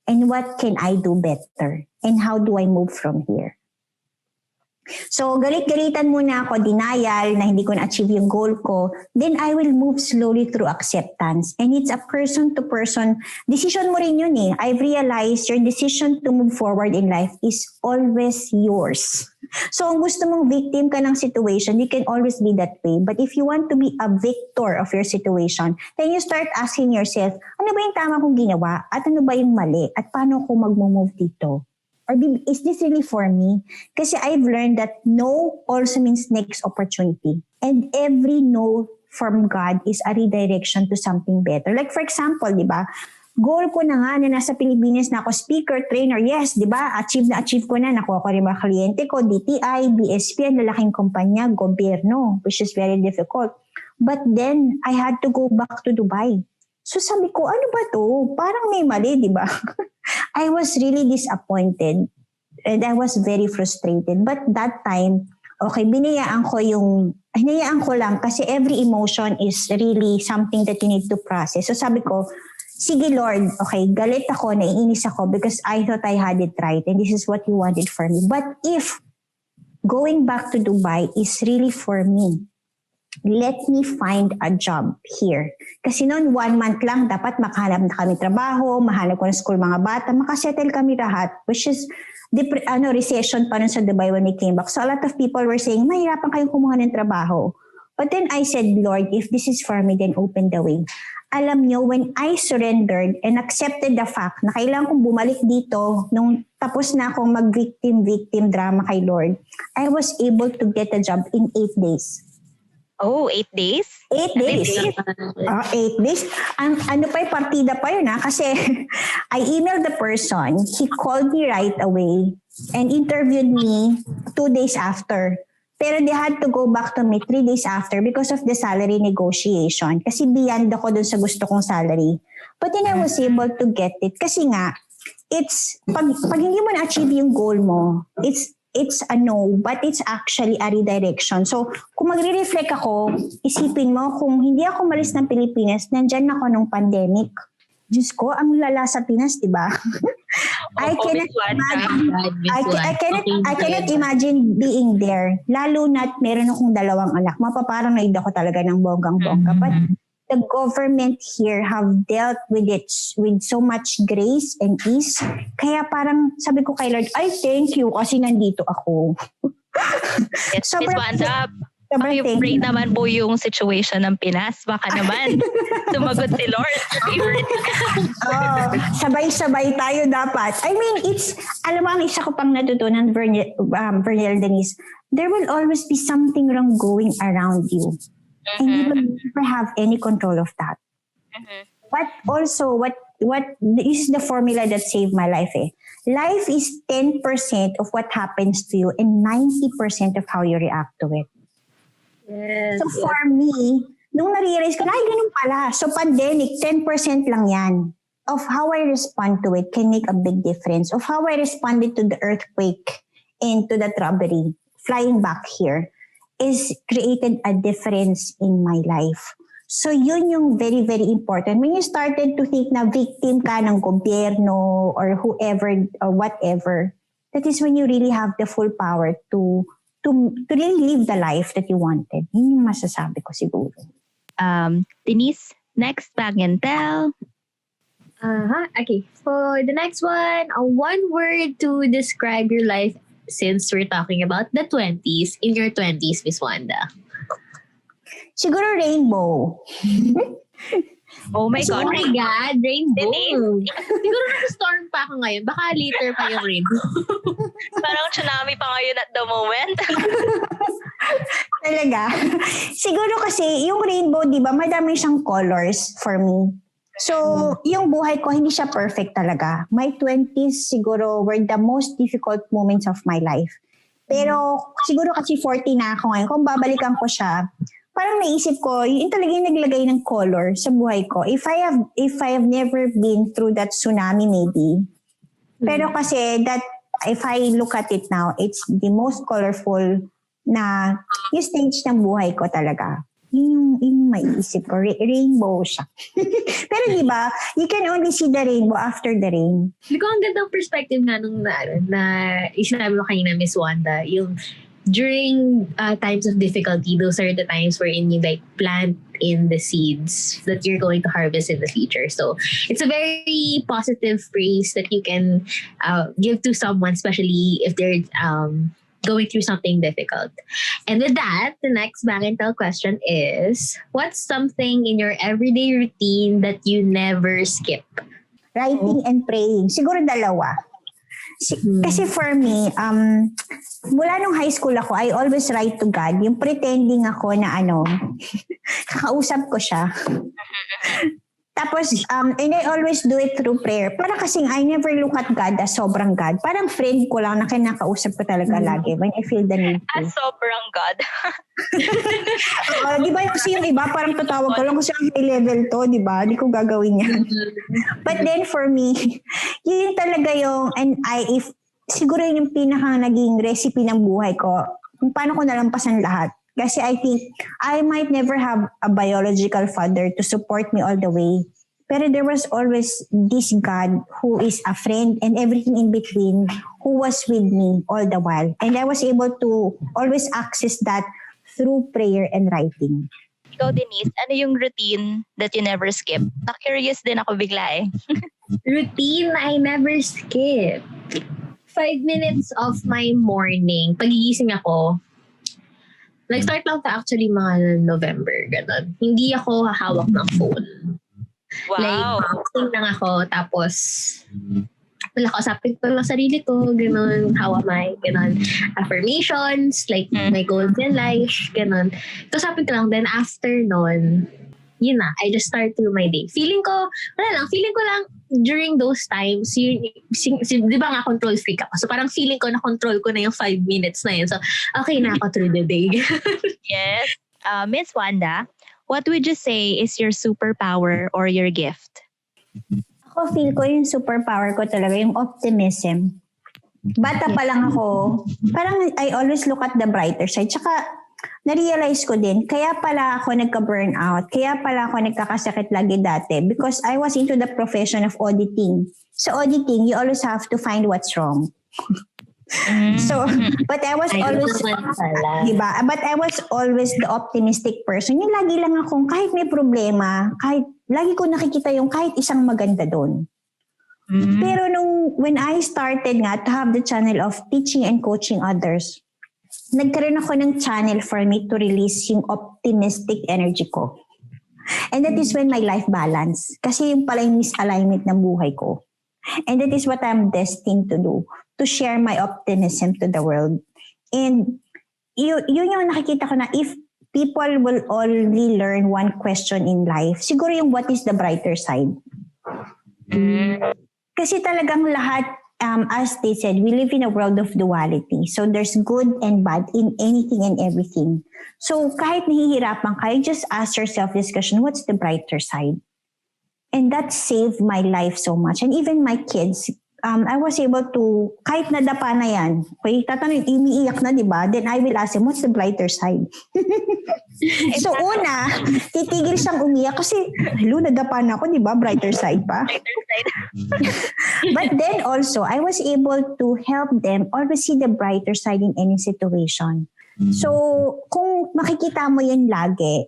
and what can I do better? And how do I move from here? So, galit-galitan muna ako, denial, na hindi ko na-achieve yung goal ko, then I will move slowly through acceptance. And it's a person-to-person, decision mo rin yun eh. I've realized your decision to move forward in life is always yours. So, kung gusto mong victim ka ng situation, you can always be that way. But if you want to be a victor of your situation, then you start asking yourself, ano ba yung tama kong ginawa? At ano ba yung mali? At paano ko mag-move dito? Or is this really for me? Kasi I've learned that no also means next opportunity. And every no from God is a redirection to something better. Like for example, di ba? Goal ko na nga na nasa Pilipinas na ako speaker, trainer. Yes, di ba? Achieve ko na. Nakuha ko rin mga kliyente ko, DTI, BSP, lalaking kumpanya, gobyerno, which is very difficult. But then, I had to go back to Dubai. So sabi ko, ano ba to? Parang may mali, di ba? I was really disappointed and I was very frustrated. But that time, okay, hinayaan ko lang kasi every emotion is really something that you need to process. So sabi ko, sige Lord, okay, galit ako, naiinis ako because I thought I had it right and this is what you wanted for me. But if going back to Dubai is really for me, let me find a job here. Kasi noon, 1 month lang, dapat makahanap na kami trabaho, mahanap ko na school mga bata, makasettle kami lahat, which is recession pa nun sa Dubai when we came back. So a lot of people were saying, mahirapan kayong kumuha ng trabaho. But then I said, Lord, if this is for me, then open the way. Alam nyo, when I surrendered and accepted the fact na kailangan kong bumalik dito nung tapos na akong mag-victim drama kay Lord, I was able to get a job in 8 days. Oh, 8 days? 8 days. 8 days. Ano pa yung partida pa yun kasi I emailed the person, he called me right away and interviewed me 2 days after. Pero they had to go back to me 3 days after because of the salary negotiation. Kasi beyond ako dun sa gusto kong salary. But then I was able to get it. Kasi nga, it's, pag hindi mo na-achieve yung goal mo, it's a no, but it's actually a redirection. So, kung magre-reflect ako, isipin mo, kung hindi ako malis ng Pilipinas, nandyan ako nung pandemic. Diyos ko, ang lala sa Pinas, di ba? I cannot imagine being there. Lalo na't meron akong 2 anak. Mapaparanoid ako talaga ng bonggang-bongga. But the government here have dealt with it with so much grace and ease. Kaya parang sabi ko kay Lord, I thank you kasi nandito ako. Yes, Miss Wanda, pray naman po yung situation ng Pinas. Baka naman sumagot si Lord. Sabay-sabay tayo dapat. I mean, alam mo, ang isa ko pang natutunan, Vernel Denise, there will always be something wrong going around you. And you will never have any control of that. But also, what this is the formula that saved my life. Life is 10% of what happens to you and 90% of how you react to it. Yes, so for me, nung na-realize ko, ay, ganun pala. So pandemic, 10% lang yan. Of how I respond to it can make a big difference. Of how I responded to the earthquake and to the robbery, flying back here, is created a difference in my life. So yun yung very, very important. When you started to think na victim ka ng gobyerno or whoever or whatever, that is when you really have the full power to really live the life that you wanted. Yun yung masasabi ko siguro. Denise, next bag and tell. Okay, for the next one, one word to describe your life since we're talking about the 20s, in your 20s, Miss Wanda. Siguro rainbow. Oh my God. Oh my God, rainbow. Denise. Siguro nag-storm pa ako ngayon. Baka later pa yung rainbow. Parang tsunami pa ngayon at the moment. Talaga. Siguro kasi yung rainbow, di ba, madami siyang colors for me. So, yung buhay ko, hindi siya perfect talaga. My 20s siguro were the most difficult moments of my life. Pero siguro kasi 40 na ako ngayon. Kung babalikan ko siya, parang naisip ko, yun talaga yung naglagay ng color sa buhay ko. If I have never been through that tsunami maybe. Pero kasi that, if I look at it now, it's the most colorful na yung stage ng buhay ko talaga. Yun yung maiisip ko. Rainbow siya. Pero di ba, you can only see the rainbow after the rain. Hindi ko ang gandang perspective nga nung na isinabi mo kanina, Miss Wanda, yung during times of difficulty, those are the times wherein you like plant in the seeds that you're going to harvest in the future. So it's a very positive phrase that you can give to someone, especially if they're going through something difficult. And with that, the next bang and tell question is, what's something in your everyday routine that you never skip? Writing and praying. Siguro dalawa. Kasi for me, mula nung high school ako, I always write to God. Yung pretending ako na kakausap ko siya. Tapos, and I always do it through prayer. Para kasing I never look at God as sobrang God. Parang friend ko lang na kinakausap ko talaga lagi when I feel the need to. As sobrang God. Di ba kasi yung iba, parang tatawag ko lang kasi ang high level to, di ba? Di ko gagawin yan. But then for me, yun talaga yung, and siguro yun yung pinakang naging recipe ng buhay ko. Kung paano ko nalampasan lahat. Kasi I think I might never have a biological father to support me all the way. Pero there was always this God who is a friend and everything in between who was with me all the while. And I was able to always access that through prayer and writing. Ikaw, Denise, ano yung routine that you never skip? Na-curious din ako bigla Routine I never skip. 5 minutes of my morning. Pagigising ako, Nag-start lang ta actually mga November, ganun. Hindi ako hahawak ng phone. Like, Wow. sing lang ako, tapos wala, kausapin ko lang sarili ko, ganun, how am I, ganun. Affirmations, like my goals in life, ganun. Kausapin ko lang, then after nun, yun na, I just start through my day. Feeling ko lang, during those times, di ba nga control freak ako? So parang feeling ko na control ko na yung 5 minutes na yun. So, okay na ako through the day. Yes. Miss Wanda, what would you say is your superpower or your gift? Ako feel ko yung superpower ko talaga, yung optimism. Bata pa lang ako, parang I always look at the brighter side. Tsaka na-realize ko din, kaya pala ako nagka-burnout, kaya pala ako nagkakasakit lagi dati because I was into the profession of auditing. So auditing, you always have to find what's wrong. So, but I was always, diba? But I was always the optimistic person. Yung lagi lang akong kahit may problema, kahit lagi ko nakikita yung kahit isang maganda doon. Pero when I started nga to have the channel of teaching and coaching others, nagkaroon ako ng channel for me to release yung optimistic energy ko. And that is when my life balance. Kasi yung pala yung misalignment ng buhay ko. And that is what I'm destined to do, to share my optimism to the world. And yun yung nakikita ko na if people will only learn one question in life, siguro yung what is the brighter side. Kasi talagang lahat, as they said, we live in a world of duality. So there's good and bad in anything and everything. So kahit nahihirapan ka, you just ask yourself this question, what's the brighter side? And that saved my life so much. And even my kids, I was able to, kahit nadapa na yan, okay, tatanong, umiiyak na, di ba? Then I will ask him, what's the brighter side? So una, titigil siyang umiyak kasi, hello, nadapa na ako, di ba? Brighter side pa. But then also, I was able to help them always see the brighter side in any situation. So, kung makikita mo yan lagi,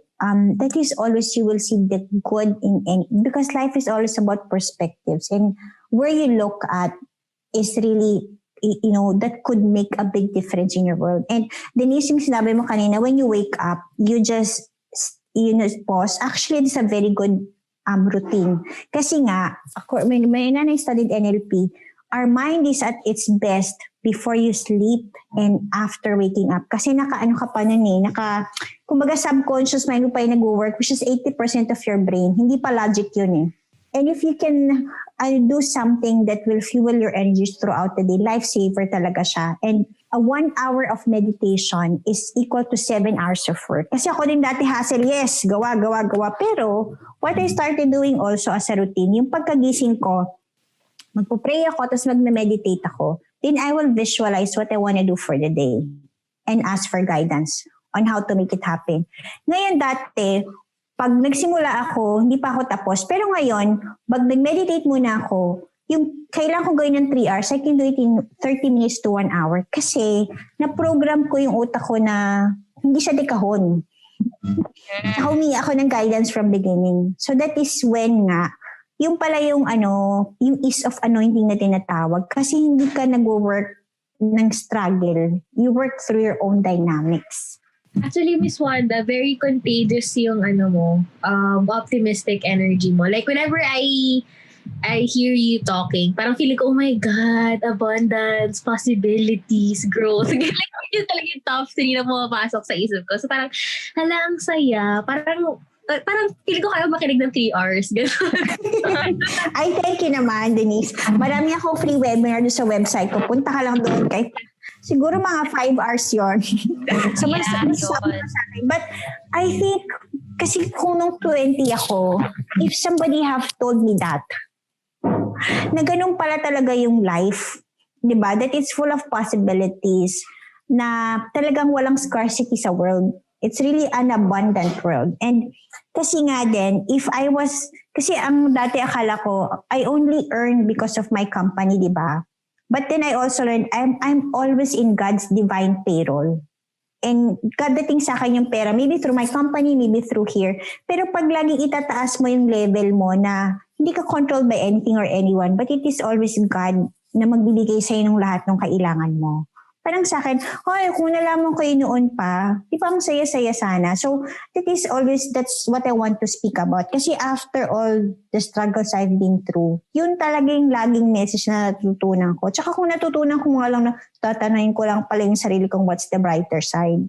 that is always you will see the good in any, because life is always about perspectives, and where you look at is really, that could make a big difference in your world. And Denise, yung sinabi mo kanina, when you wake up, you just pause. Actually, it's a very good routine. Kasi nga, when I studied NLP, our mind is at its best before you sleep and after waking up. Kasi naka-ano ka pa nun kumbaga subconscious mind mo pa yung nag-work, which is 80% of your brain. Hindi pa logic yun eh. And if you can do something that will fuel your energies throughout the day, lifesaver talaga siya. And a 1 hour of meditation is equal to 7 hours of work. Kasi ako din dati hassle, yes, gawa. Pero what I started doing also as a routine, yung pagkagising ko, magpo-pray ako, tapos magme-meditate ako, then I will visualize what I want to do for the day and ask for guidance on how to make it happen. Ngayon dati, pag nagsimula ako, hindi pa ako tapos. Pero ngayon, pag nag-meditate muna ako, yung kailangan ko gawin ng 3 hours, I can do it in 30 minutes to 1 hour. Kasi na-program ko yung utak ko na hindi siya dekahon. Humingi ako ng guidance from beginning. So that is when nga, yung pala yung ease of anointing na tinatawag. Kasi hindi ka nag-work ng struggle. You work through your own dynamics. Actually, Miss Wanda, very contagious yung optimistic energy mo. Like, whenever I hear you talking, parang feeling ko, oh my God, abundance, possibilities, growth. Like, yun talaga yung top 3 na pumapasok sa isip ko. So parang, hala, ang saya. Parang feeling ko kayo makinig ng 3 hours. Ay, thank you naman, Denise. Marami akong free webinar doon sa website ko. Punta ka lang doon kay siguro mga 5 hours yun. So, but I think, kasi kung nung 20 ako, if somebody have told me that, na ganun pala talaga yung life, di ba? That it's full of possibilities, na talagang walang scarcity sa world. It's really an abundant world. And kasi nga din, kasi ang dati akala ko, I only earn because of my company, di ba? But then I also learned, I'm always in God's divine payroll. And kadating sa akin yung pera, maybe through my company, maybe through here. Pero pag laging itataas mo yung level mo na hindi ka controlled by anything or anyone, but it is always God na magbibigay sa'yo ng lahat ng kailangan mo. Parang sa akin, hoy, kung nalaman ko yun noon pa, di ba ang saya-saya sana? So, that's what I want to speak about. Kasi after all the struggles I've been through, yun talagang laging message na natutunan ko. Tsaka kung natutunan ko nga lang na tatanayin ko lang pala yung sarili kong what's the brighter side.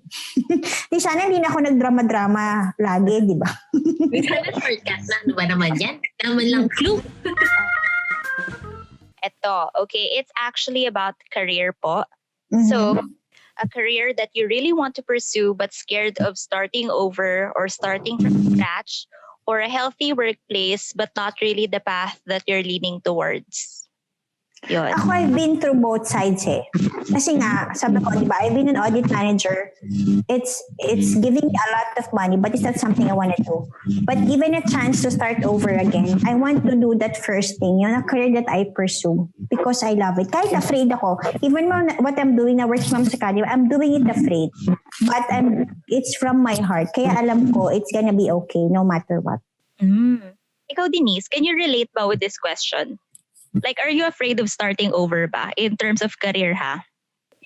Di sana hindi na ako nagdrama-drama lagi, di ba? Sana shortcut na. Ano ba naman yan? Naman lang clue. Eto, okay, it's actually about career po. Mhm. So, a career that you really want to pursue but scared of starting over or starting from scratch, or a healthy workplace but not really the path that you're leaning towards. Yun. Ako, I've been through both sides eh. Kasi nga, sabi ko, di ba, I've been an audit manager. It's giving me a lot of money, but it's not something I want to do. But given a chance to start over again, I want to do that first thing, yun, a career that I pursue because I love it. Kahit afraid ako, even what I'm doing na Working Moms Academy, I'm doing it afraid. But it's from my heart. Kaya alam ko, it's gonna be okay no matter what. Ikaw, Denise, can you relate ba with this question? Like, are you afraid of starting over ba in terms of career, ha?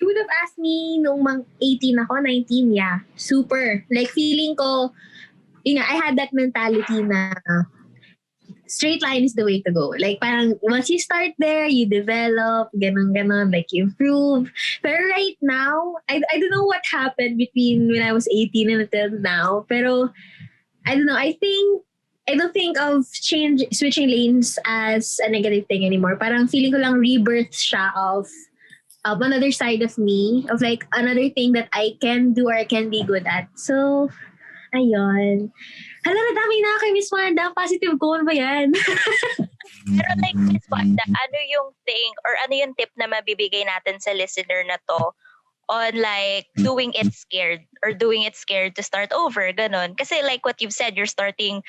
You would have asked me nung 18 ako, 19, yeah. Super. Like, feeling ko, I had that mentality na straight line is the way to go. Like, parang, once you start there, you develop, ganon, like, you improve. Pero right now, I don't know what happened between when I was 18 and until now. Pero, I don't know, I don't think of switching lanes as a negative thing anymore. Parang feeling ko lang rebirth siya of another side of me, of like another thing that I can do or I can be good at. So, ayun. Hala, nadami na kay Miss Wanda. Positive goal ba yan? Pero like, Miss Wanda, ano yung thing or ano yung tip na mabibigay natin sa listener na to on like doing it scared to start over, ganon. Kasi like what you've said, you're starting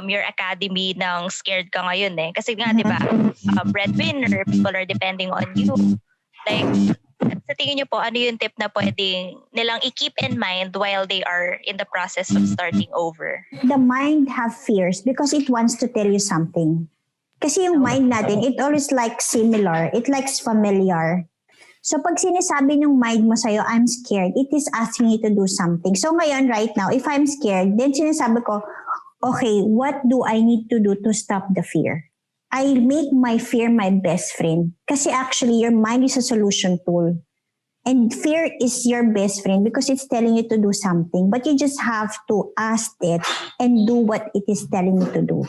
your academy ng scared ka ngayon eh. Kasi nga, di ba, breadwinner, people are depending on you. Like, sa tingin niyo po, ano yung tip na pwedeng nilang i-keep in mind while they are in the process of starting over? The mind have fears because it wants to tell you something. Kasi yung mind natin, it always likes similar. It likes familiar. So pag sinasabi ng mind mo sa'yo, I'm scared, it is asking you to do something. So ngayon, right now, if I'm scared, then sinasabi ko, okay, what do I need to do to stop the fear? I make my fear my best friend. Kasi actually, your mind is a solution tool. And fear is your best friend because it's telling you to do something. But you just have to ask it and do what it is telling you to do.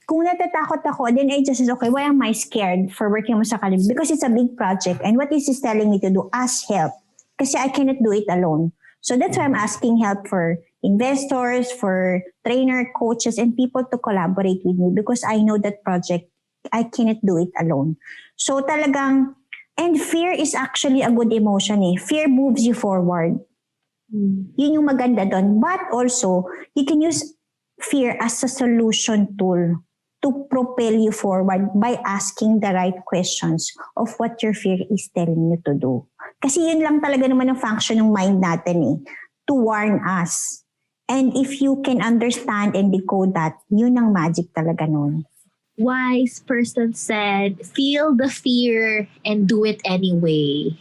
Kung natatakot ako, then I just say, okay, why am I scared for Working Moms Academy? Because it's a big project. And what is this telling me to do? Ask help. Kasi I cannot do it alone. So that's why I'm asking help for investors, for trainer, coaches, and people to collaborate with me because I know that project, I cannot do it alone. So talagang, and fear is actually a good emotion eh. Fear moves you forward. Yun yung maganda doon. But also, you can use fear as a solution tool to propel you forward by asking the right questions of what your fear is telling you to do. Kasi yun lang talaga naman ang function ng mind natin eh, to warn us. And if you can understand and decode that, yun ang magic talaga nun. Wise person said, feel the fear and do it anyway.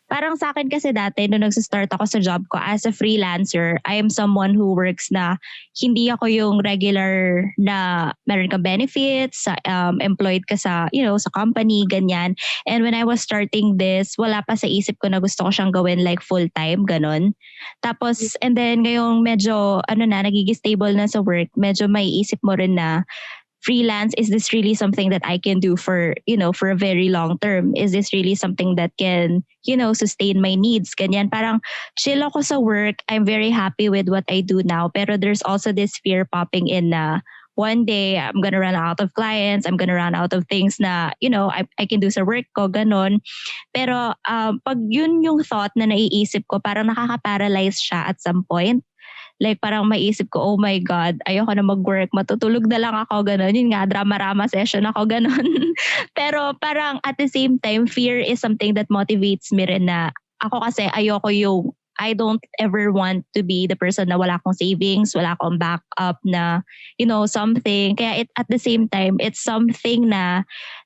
Parang sa akin kasi dati, nung nagsistart ako sa job ko as a freelancer, I am someone who works na hindi ako yung regular na meron kang benefits, employed ka sa, sa company, ganyan. And when I was starting this, wala pa sa isip ko na gusto ko siyang gawin like full-time, ganon. Tapos, and then ngayong medyo, nagiging stable na sa work, medyo may isip mo rin na, freelance, is this really something that I can do for a very long term? Is this really something that can, sustain my needs? Ganyan. Parang chill ako sa work. I'm very happy with what I do now. Pero there's also this fear popping in na one day I'm gonna run out of clients. I'm gonna run out of things na, I can do sa work ko, ganon. Pero pag yun yung thought na naiisip ko, parang nakaka-paralyze siya at some point. Like parang maiisip ko, oh my God, ayoko na mag-work, matutulog na lang ako, gano'n. Yun nga, drama-rama session ako, gano'n. Pero parang at the same time, fear is something that motivates me rin na ako kasi ayoko yung I don't ever want to be the person na wala akong savings, wala akong backup na, something. Kaya at the same time, it's something na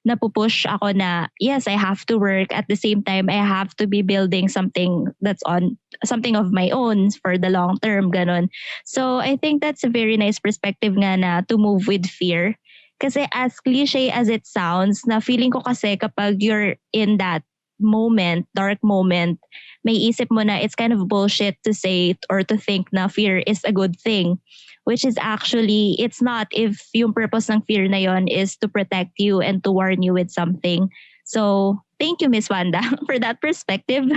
napupush ako na, yes, I have to work. At the same time, I have to be building something that's on something of my own for the long term, ganon. So I think that's a very nice perspective nga na to move with fear. Kasi as cliche as it sounds, na feeling ko kasi kapag you're in that moment, dark moment, may isip mo na it's kind of bullshit to say or to think na fear is a good thing. Which is actually, it's not if yung purpose ng fear na yon is to protect you and to warn you with something. So, thank you, Miss Wanda, for that perspective.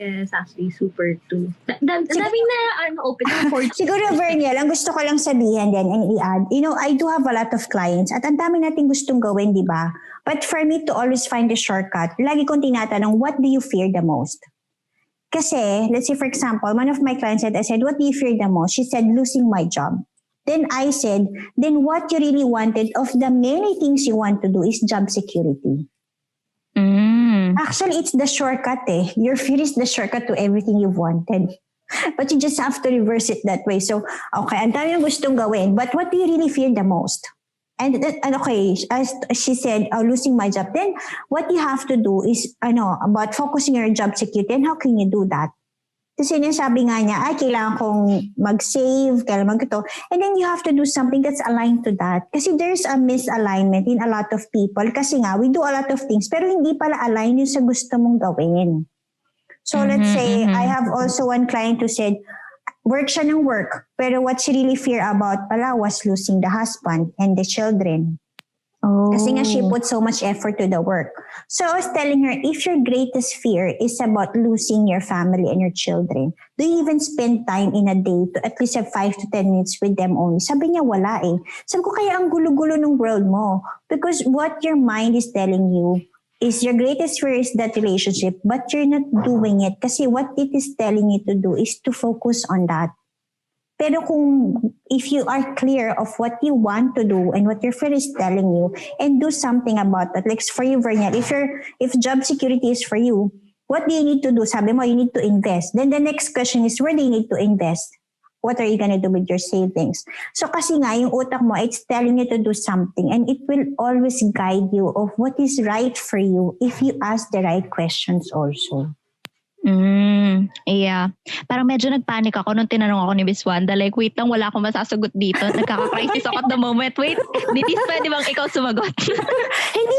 Yes, actually, super too. Daming na open for... Siguro, Verniel, ang gusto ko lang sabihin din and i-add, I do have a lot of clients at ang dami natin gustong gawin, di ba? But for me to always find a shortcut, lagi kong tinatanong, what do you fear the most? Kasi, let's say for example, one of my clients said, I said, what do you fear the most? She said, losing my job. Then I said, then what you really wanted of the many things you want to do is job security. Actually, it's the shortcut eh. Your fear is the shortcut to everything you've wanted. But you just have to reverse it that way. So, okay, ang dami yung gustong gawin. But what do you really fear the most? And okay, as she said, losing my job. Then, what you have to do is, about focusing on your job security. And how can you do that? Kasi sabi nga niya, kailangan kong mag-save, kailangan mag-ito. And then you have to do something that's aligned to that. Kasi there's a misalignment in a lot of people. Kasi nga, we do a lot of things, pero hindi pala align yun sa gusto mong gawin. So let's say, I have also one client who said, work siya ng work, pero what she really fear about pala was losing the husband and the children. Oh. Kasi nga she put so much effort to the work. So I was telling her, if your greatest fear is about losing your family and your children, do you even spend time in a day to at least have 5 to 10 minutes with them only? Sabi niya, wala eh. Sabi ko, kaya ang gulo-gulo ng world mo. Because what your mind is telling you is your greatest fear is that relationship, but you're not doing it. Kasi what it is telling you to do is to focus on that. Pero if you are clear of what you want to do and what your friend is telling you and do something about that. Like for you, Verniel, if job security is for you, what do you need to do? Sabi mo, you need to invest. Then the next question is, where do you need to invest? What are you going to do with your savings? So kasi nga, yung utak mo, it's telling you to do something and it will always guide you of what is right for you if you ask the right questions also. Yeah. Parang medyo nagpanic ako nung tinanong ako ni Miss Wanda. Like, wait lang, wala akong masasagot dito. Nagkaka-crisis ako at the moment. Wait, Nitis, pwede bang ikaw sumagot? Hindi,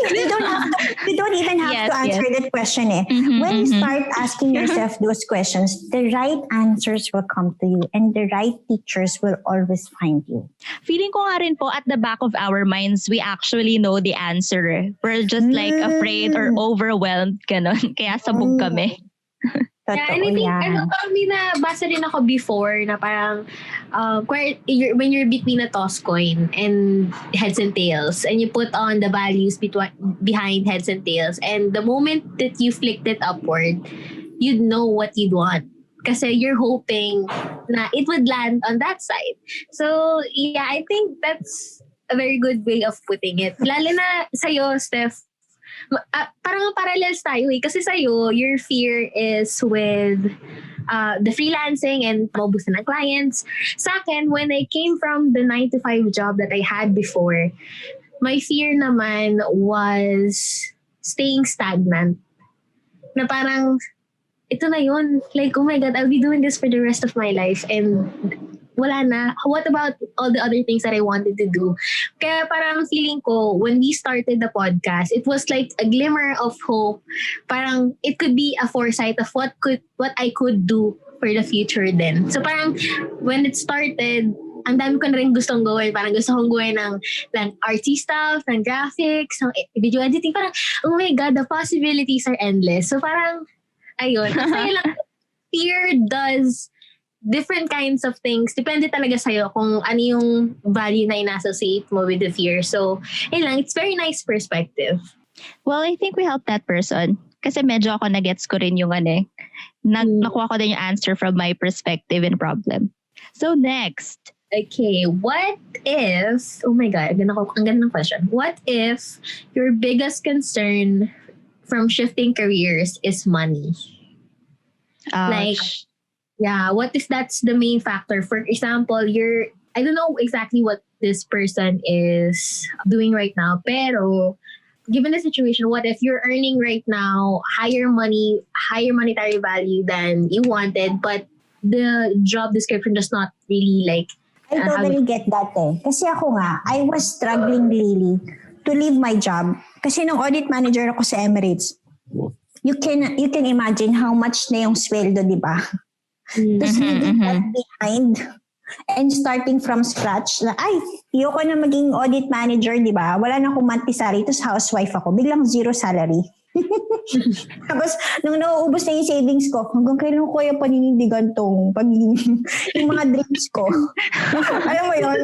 you don't even have to answer that question eh. When you start asking yourself those questions, the right answers will come to you and the right teachers will always find you. Feeling ko nga rin po at the back of our minds, we actually know the answer. We're just like afraid or overwhelmed. Ganon. Kaya sabog kami. Yeah, and I think, parang may nabasa rin ako before na parang when you're between a toss coin and heads and tails and you put on the values behind heads and tails and the moment that you flicked it upward, you'd know what you'd want. Kasi you're hoping na it would land on that side. So, yeah, I think that's a very good way of putting it. Lalo na sa'yo, Steph, parang parallels tayo eh. Kasi sa'yo, your fear is with the freelancing and maubusan ng clients. Sa akin, when I came from the 9-to-5 job that I had before, my fear naman was staying stagnant. Na parang, ito na yun. Like, oh my God, I'll be doing this for the rest of my life. And wala na. What about all the other things that I wanted to do? Kaya parang feeling ko, when we started the podcast, it was like a glimmer of hope. Parang it could be a foresight of what I could do for the future then. So parang when it started, ang dami ko na rin gustong gawin. Parang gusto kong gawin ng artsy stuff, ng graphics, ng video editing. Parang, oh my God, the possibilities are endless. So parang, ayun. Kaya lang, fear does different kinds of things. Depende talaga sa'yo kung ano yung value na inassociate mo with the fear. So, yun lang, it's very nice perspective. Well, I think we helped that person. Kasi medyo ako nagets ko rin yung nakuha ko din yung answer from my perspective and problem. So, next. Okay, what if, oh my God, ang ganda ng question. What if your biggest concern from shifting careers is money? Ouch. Like, Yeah, what if that's the main factor? For example, I don't know exactly what this person is doing right now, pero given the situation, what if you're earning right now higher monetary value than you wanted, but the job description does not really like I have. totally get that eh. Kasi ako nga, I was struggling really to leave my job. Kasi nung audit manager ako sa Emirates, you can imagine how much na yung sweldo, di ba? Tapos leaving that behind and starting from scratch na, ayoko na maging audit manager, di ba? Wala na akong monthly salary, tapos housewife ako, biglang zero salary. Tapos, nung nauubos na yung savings ko, hanggang kailan ko kaya paninindigan tong yung mga dreams ko. Alam mo yun?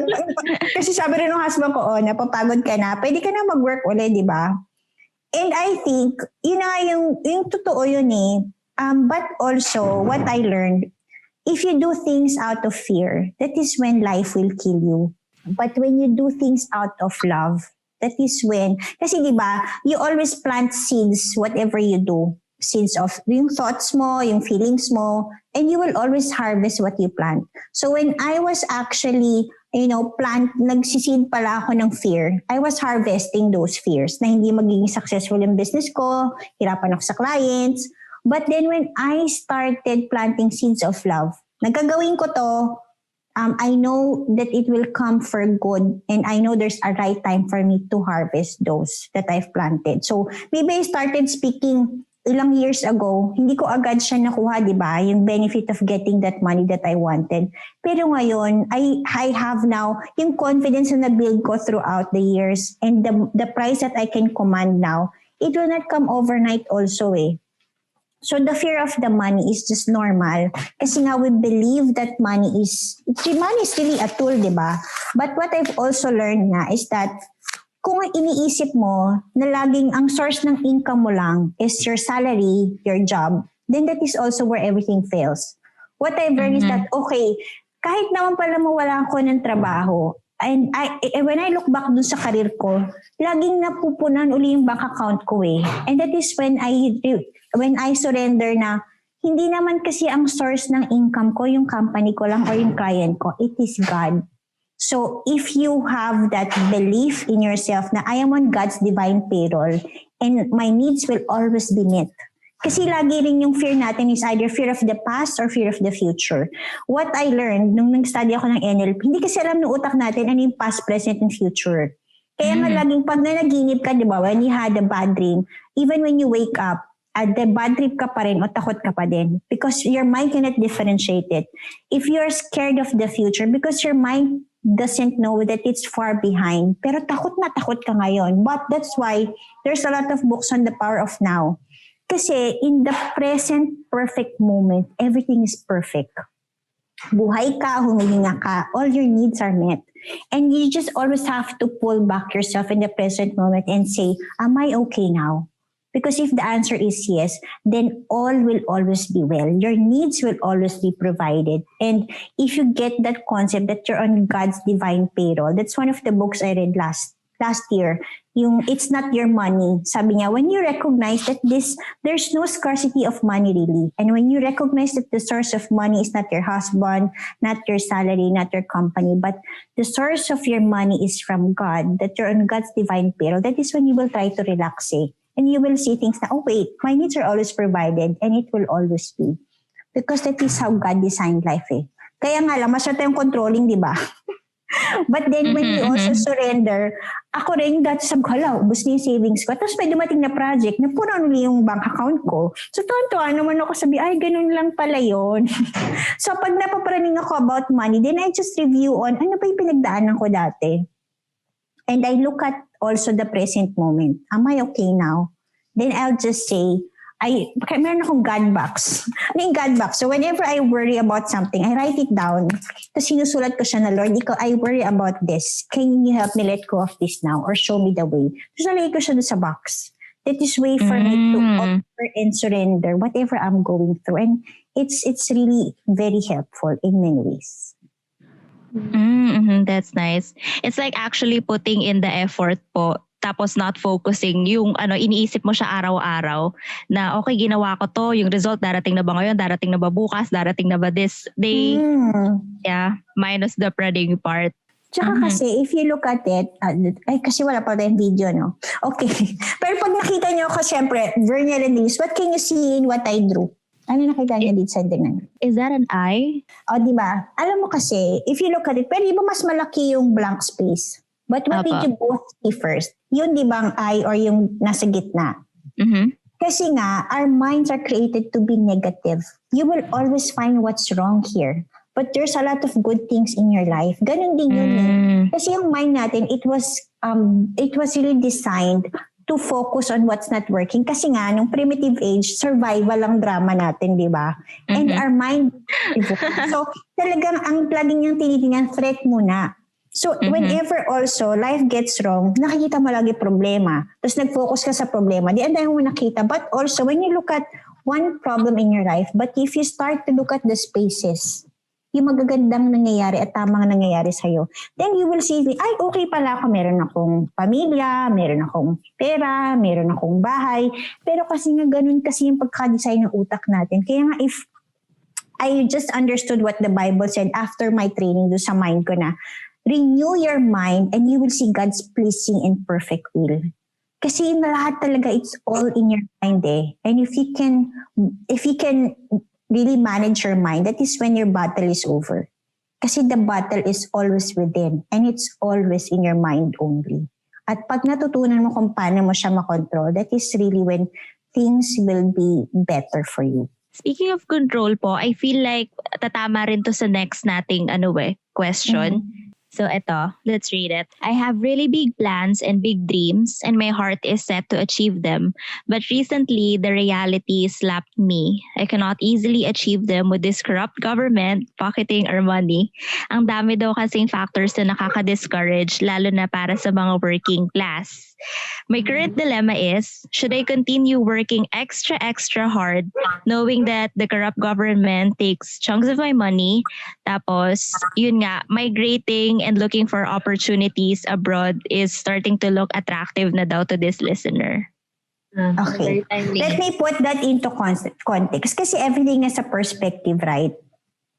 Kasi sabi rin ng husband ko, napapagod ka na, pwede ka na mag-work ulit, di ba? And I think, yun na yung totoo yun eh. But also, what I learned, if you do things out of fear, that is when life will kill you. But when you do things out of love, that is when, kasi di ba, you always plant seeds, whatever you do. Seeds of yung thoughts mo, yung feelings mo, and you will always harvest what you plant. So when I was actually, nagsiseed pala ako ng fear, I was harvesting those fears na hindi magiging successful yung business ko, hirapan ako sa clients. But then when I started planting seeds of love, nagagawin ko to, I know that it will come for good, and I know there's a right time for me to harvest those that I've planted. So maybe I started speaking ilang years ago, hindi ko agad siya nakuha, di ba? Yung benefit of getting that money that I wanted. Pero ngayon, I have now yung confidence na build ko throughout the years, and the price that I can command now, it will not come overnight also eh. So the fear of the money is just normal. Kasi nga we believe that money is really a tool, di ba? But what I've also learned na is that kung iniisip mo na laging ang source ng income mo lang is your salary, your job, then that is also where everything fails. What I've learned is that, okay, kahit naman pala mawala ako ng trabaho, and when I look back dun sa career ko, laging napupunan uli yung bank account ko eh. And that is when I surrender na hindi naman kasi ang source ng income ko yung company ko lang or yung client ko. It is God. So if you have that belief in yourself na I am on God's divine payroll and my needs will always be met. Kasi lagi rin yung fear natin is either fear of the past or fear of the future. What I learned nung nag-study ako ng NLP, hindi kasi alam ng utak natin ano yung past, present, and future. Kaya nga laging pag nanaginip ka, di ba, when you had a bad dream, even when you wake up, the bad trip ka pa rin o takot ka pa din because your mind cannot differentiate it. If you're scared of the future because your mind doesn't know that it's far behind, pero takot na takot ka ngayon. But that's why there's a lot of books on the power of now. Kasi in the present perfect moment, everything is perfect. Buhay ka, humihinga ka, all your needs are met. And you just always have to pull back yourself in the present moment and say, am I okay now? Because if the answer is yes, then all will always be well. Your needs will always be provided. And if you get that concept that you're on God's divine payroll, that's one of the books I read last year. Yung It's Not Your Money. Sabi niya, when you recognize that there's no scarcity of money really. And when you recognize that the source of money is not your husband, not your salary, not your company, but the source of your money is from God, that you're on God's divine payroll, that is when you will try to relax eh. And you will see things na, oh wait, my needs are always provided and it will always be. Because that is how God designed life eh. Kaya nga lang, masyado tayong controlling, di ba? But then when you also surrender, ako rin dati sabi ko, hala, ubus na yung savings ko. Tapos may dumating na project na puno na yung bank account ko. So tuwan-tuwa naman ako sabi, ay ganun lang pala yun. So pag napapraning ako about money, then I just review on ano ba yung pinagdaanan ko dati. And I look at also the present moment. Am I okay now? Then I'll just say, meron akong God box. Ano yung God box? So whenever I worry about something, I write it down. Tapos sinusulat ko siya na, Lord, I worry about this. Can you help me let go of this now? Or show me the way? Tapos nalagay ko siya doon sa box. That is way for me to offer and surrender whatever I'm going through. And it's really very helpful in many ways. That's nice. It's like actually putting in the effort po. tapos not focusing yung iniisip mo siya araw-araw na okay, ginawa ko to, yung result darating na ba ngayon, darating na ba bukas, darating na ba this day. Yeah, minus the dreading part. Tsaka kasi, if you look at it, kasi wala pa tayong video, no? Okay. Pero pag nakita nyo ako, syempre, Verniel and Liz, what can you see in what I drew? Ano nakita niyo dito sa tingnan? Is that an eye? O, di ba? Alam mo kasi, if you look at it, pwede ba mas malaki yung blank space? But what did you both see first? Yun di ba ang eye or yung nasa gitna? Kasi nga, our minds are created to be negative. You will always find what's wrong here. But there's a lot of good things in your life. Ganun din yun eh. Kasi yung mind natin, it was really designed to focus on what's not working. Kasi nga, nung primitive age, survival ang drama natin, di ba? And our mind, so talagang ang laging niyang tinitingnan, threat muna. So whenever also life gets wrong, nakikita mo lagi problema. Tapos nag-focus ka sa problema. Di anday mo nakita. But also, when you look at one problem in your life, but if you start to look at the spaces, yung magagandang nangyayari at tamang nangyayari sa'yo, then you will see, ay, okay pala ako, meron akong pamilya, meron akong pera, meron akong bahay. Pero kasi nga ganun kasi yung pagka-design ng utak natin. Kaya nga if I just understood what the Bible said after my training do sa mind ko na, renew your mind and you will see God's pleasing and perfect will. Kasi lahat talaga, it's all in your mind eh. And if you can really manage your mind, that is when your battle is over. Kasi the battle is always within and it's always in your mind only. At pag natutunan mo kung paano mo siya makontrol, that is really when things will be better for you. Speaking of control po, I feel like tatama rin to sa next nating question. So eto, let's read it. I have really big plans and big dreams and my heart is set to achieve them. But recently, the reality slapped me. I cannot easily achieve them with this corrupt government, pocketing our money. Ang dami daw kasing factors na nakaka-discourage, lalo na para sa mga working class. My current dilemma is, should I continue working extra hard knowing that the corrupt government takes chunks of my money, tapos, yun nga, migrating and looking for opportunities abroad is starting to look attractive na daw to this listener. Okay. Let me put that into context kasi everything has a perspective, right?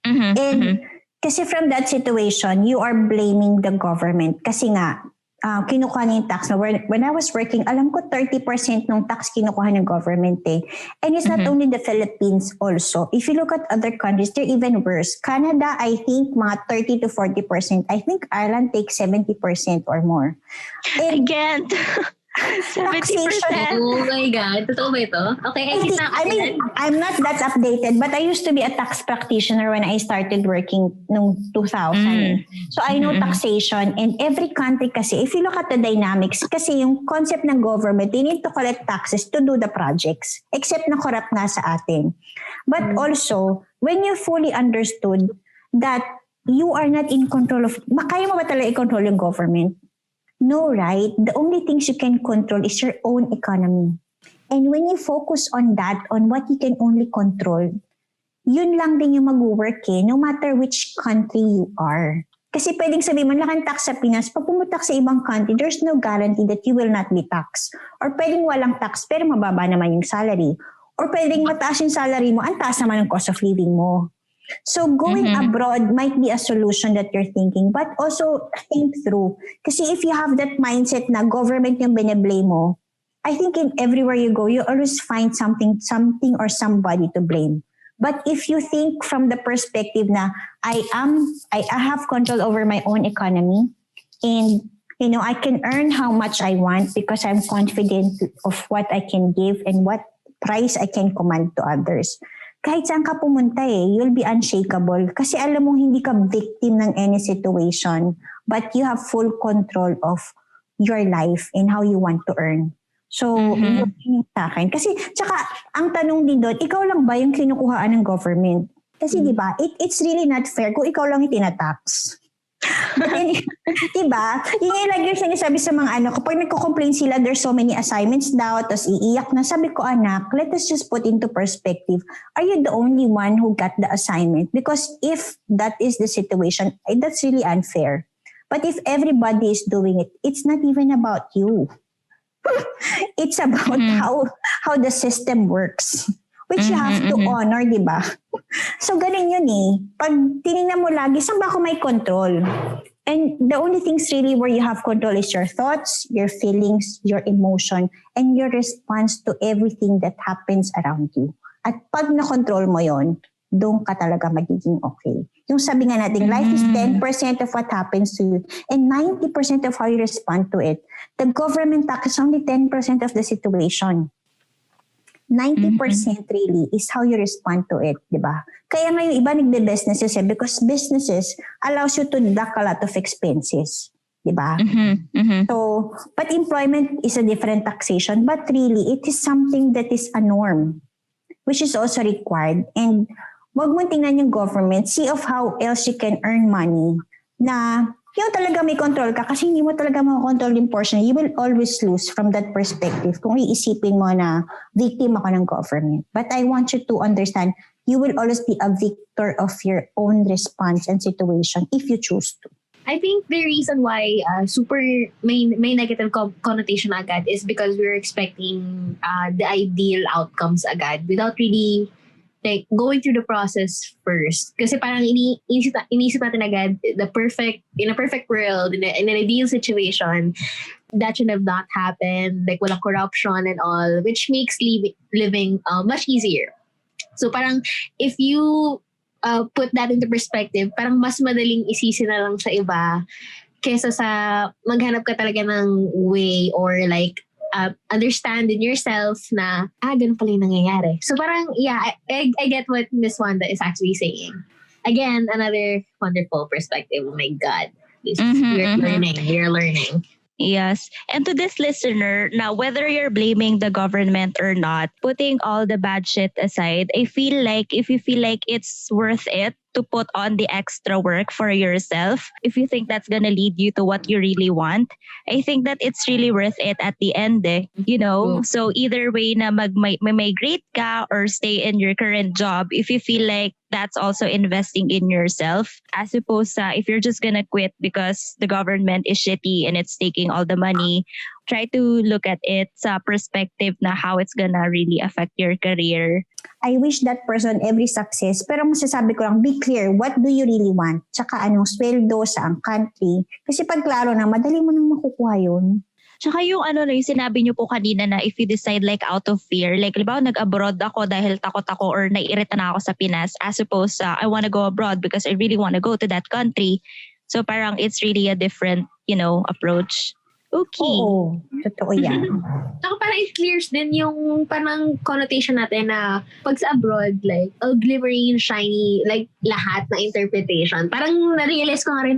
And kasi from that situation, you are blaming the government kasi nga, kinukuha niya yung tax. When I was working, alam ko 30% ng tax kinukuha ng government eh. And it's not only the Philippines also. If you look at other countries, they're even worse. Canada, I think mga 30 to 40%. I think Ireland takes 70% or more. And again, 70%. Oh my God. Totoo ba ito? Okay, I mean, I'm not that updated, but I used to be a tax practitioner when I started working noong 2000. So I know taxation and every country kasi, if you look at the dynamics, kasi yung concept ng government, they need to collect taxes to do the projects, except na corrupt nga sa atin. But also, when you fully understood that you are not in control of, kaya mo ba talaga i-control yung government? No, right? The only things you can control is your own economy. And when you focus on that, on what you can only control, yun lang din yung mag-work eh, no matter which country you are. Kasi pwedeng sabihin mo, laking tax sa Pinas, pag pumutak sa ibang country, there's no guarantee that you will not be taxed. Or pwedeng walang tax, pero mababa naman yung salary. Or pwedeng mataas yung salary mo, ang taas naman ang cost of living mo. So going abroad might be a solution that you're thinking, but also think through. Kasi if you have that mindset na government yung bine-blame mo, I think in everywhere you go, you always find something or somebody to blame. But if you think from the perspective na I have control over my own economy and I can earn how much I want because I'm confident of what I can give and what price I can command to others. Kahit saan ka pumunta you'll be unshakable kasi alam mo hindi ka victim ng any situation but you have full control of your life and how you want to earn. So, yun yung sa akin. Kasi, tsaka, ang tanong din doon, ikaw lang ba yung kinukuhaan ng government? Kasi, di ba, it's really not fair kung ikaw lang yung tinatax. Diba? Yung lagi yung sinasabi sa mga kapag nagko-complain sila, there's so many assignments daw, tapos iiyak na. Sabi ko, anak, let us just put into perspective. Are you the only one who got the assignment? Because if that is the situation, that's really unfair. But if everybody is doing it, it's not even about you. It's about how the system works, which you have to honor, di ba? So, ganun yun eh. Pag tinignan mo lagi, saan ba ako may control? And the only things really where you have control is your thoughts, your feelings, your emotion, and your response to everything that happens around you. At pag na-control mo yon, doon ka talaga magiging okay. Yung sabi nga natin, life is 10% of what happens to you and 90% of how you respond to it. The government tackles only 10% of the situation. 90% really is how you respond to it, di ba? Kaya nga yung iba nagbe-businesses because businesses allows you to deduct a lot of expenses, di ba? So, but employment is a different taxation, but really, it is something that is a norm, which is also required. And wag mo tingnan yung government, see of how else you can earn money na yung talaga may control ka kasi hindi mo talaga makakontrol yung portion. You will always lose from that perspective kung iisipin mo na victim ako ng government. But I want you to understand, you will always be a victor of your own response and situation if you choose to. I think the reason why super may negative connotation agad is because we're expecting the ideal outcomes agad without really like going through the process first. Kasi parang iniisip natin agad in a perfect world, in an ideal situation, that should have not happened. Like walang corruption and all, which makes living much easier. So parang if you put that into perspective, parang mas madaling isisi na lang sa iba kesa sa maghanap ka talaga ng way or like understand in yourself na, ganun pala yung nangyayari. So parang, yeah, I get what Miss Wanda is actually saying. Again, another wonderful perspective. Oh my God. We're learning. Yes. And to this listener, now whether you're blaming the government or not, putting all the bad shit aside, I feel like if you feel like it's worth it to put on the extra work for yourself, if you think that's gonna lead you to what you really want, I think that it's really worth it at the end, you know? So either way na migrate ka or stay in your current job, if you feel like that's also investing in yourself, as opposed to if you're just gonna quit because the government is shitty and it's taking all the money, try to look at it sa perspective na how it's gonna really affect your career. I wish that person every success. Pero masasabi ko lang, be clear, what do you really want? Tsaka anong sweldo, saang country. Kasi pag klaro na, madali mo nang makukuha yun. Tsaka yung yung sinabi niyo po kanina na if you decide like out of fear, like halimbawa nag-abroad ako dahil takot ako or naiirita na ako sa Pinas, as opposed sa I want to go abroad because I really want to go to that country. So parang it's really a different, approach. Okay. Oo, totoo yan. Saka parang it clears din yung parang connotation natin na pag sa abroad, like, glimmering, shiny, like, lahat na interpretation. Parang na-realize ko nga rin,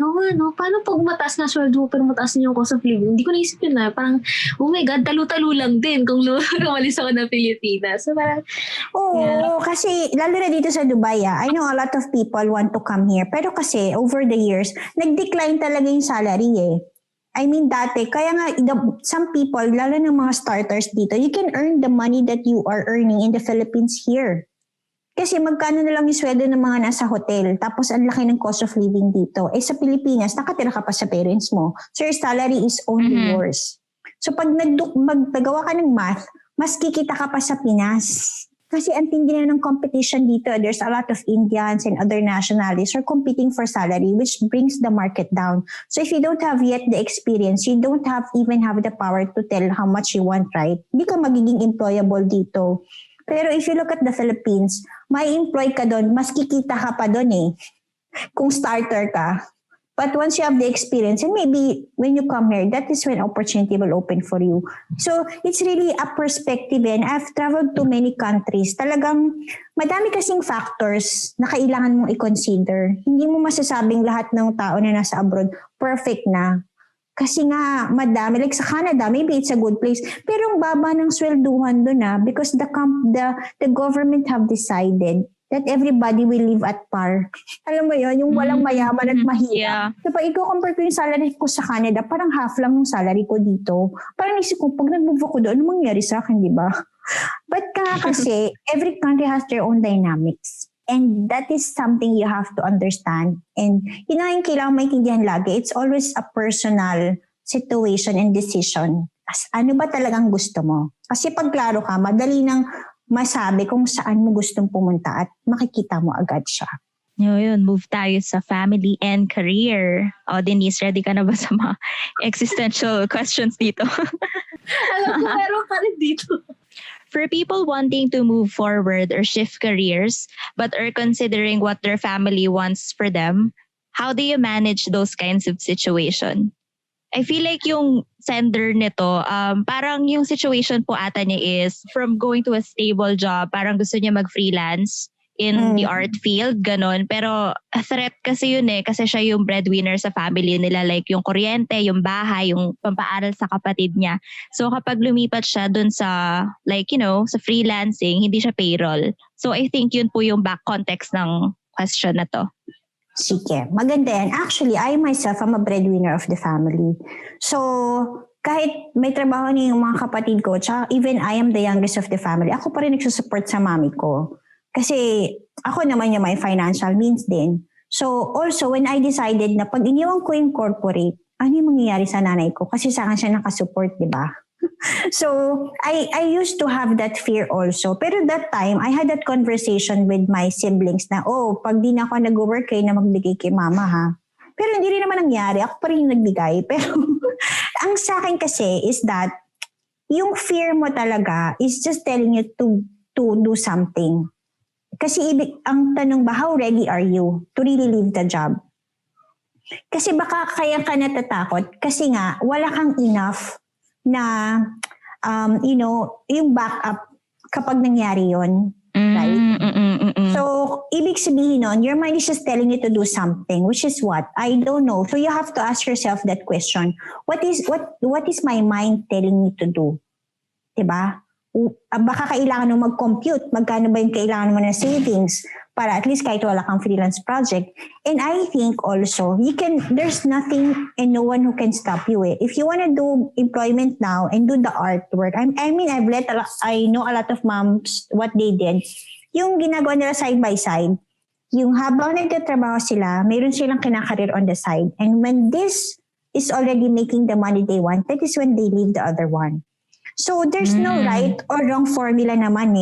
paano pag mataas na sweldo pero mataas na yung cost of living? Hindi ko naisip yun na. Parang, oh my God, talo-talo lang din kung lumalis ako ng Pilipinas. So parang, Oo, kasi lalo na dito sa Dubai, I know a lot of people want to come here. Pero kasi, over the years, nag-decline talaga yung salary I mean, dati, kaya nga, some people, lalo ng mga starters dito, you can earn the money that you are earning in the Philippines here. Kasi magkano na lang yung sweldo ng mga nasa hotel, tapos ang laki ng cost of living dito. Sa Pilipinas, nakatira ka pa sa parents mo. So your salary is only yours. So pag magpagawa ka ng math, mas kikita ka pa sa Pinas. Kasi ang tindi na ng competition dito. There's a lot of Indians and other nationalities who are competing for salary, which brings the market down. So if you don't have yet the experience, you don't even have the power to tell how much you want, right? Hindi ka magiging employable dito. Pero if you look at the Philippines, may employ ka doon, mas kikita ka pa doon kung starter ka. But once you have the experience, and maybe when you come here, that is when opportunity will open for you. So it's really a perspective and I've traveled to many countries. Talagang madami kasing factors na kailangan mong i-consider. Hindi mo masasabing lahat ng tao na nasa abroad perfect na. Kasi nga madami, like sa Canada, maybe it's a good place. Pero ang baba ng swelduhan doon because the government have decided that everybody will live at par. Alam mo yun, yung walang mayaman at mahirap. Yeah. So pag i-compare ko yung salary ko sa Canada, parang half lang ng salary ko dito. Parang isip ko, pag nag-move ako doon, ano mangyari sa akin, di ba? But kasi, every country has their own dynamics. And that is something you have to understand. And yun ang kailangan maintindihan lagi. It's always a personal situation and decision Ano ba talagang gusto mo? Kasi pag klaro ka, madali nang masabi kung saan mo gustong pumunta at makikita mo agad siya. Yun, move tayo sa family and career. O, Denise, ready ka na ba sa mga existential questions dito? Alam ko, meron ka rin dito. For people wanting to move forward or shift careers, but are considering what their family wants for them, how do you manage those kinds of situation? I feel like yung sender nito, parang yung situation po ata niya is from going to a stable job, parang gusto niya mag-freelance in the art field, ganon. Pero a threat kasi yun kasi siya yung breadwinner sa family nila, like yung kuryente, yung bahay, yung pampaaral sa kapatid niya. So kapag lumipat siya dun sa, like, sa freelancing, hindi siya payroll. So I think yun po yung back context ng question na to. Sige, maganda yan. Actually, I myself am a breadwinner of the family. So, kahit may trabaho niya yung mga kapatid ko, tsaka even I am the youngest of the family, ako pa rin nagsusupport sa mami ko. Kasi ako naman yung may financial means din. So, also, when I decided na pag iniwan ko yung corporate, ano yung mangyayari sa nanay ko? Kasi sa akin siya nakasupport, di ba? So, I used to have that fear also. Pero that time, I had that conversation with my siblings na, pag di na ako nag-work kayo na magbigay kay mama ha. Pero hindi rin naman nangyari. Ako pa rin yung nagbigay. Pero ang sa akin kasi is that yung fear mo talaga is just telling you to do something. Kasi ang tanong ba, how ready are you to really leave the job? Kasi baka kaya ka natatakot kasi nga wala kang enough na yung backup kapag nangyari yon, right? So, ibig sabihin nun, your mind is just telling you to do something, which is what? I don't know. So, you have to ask yourself that question. What is my mind telling me to do? Diba? Baka kailangan mo mag-compute. Magkano ba yung kailangan mo na savings para at least kahit wala kang freelance project. And I think also, there's nothing and no one who can stop you. If you want to do employment now and do the artwork, I know a lot of moms, what they did, yung ginagawa nila side by side, yung habang nagtatrabaho sila, mayroon silang kinakareer on the side. And when this is already making the money they want, that is when they leave the other one. So there's no right or wrong formula naman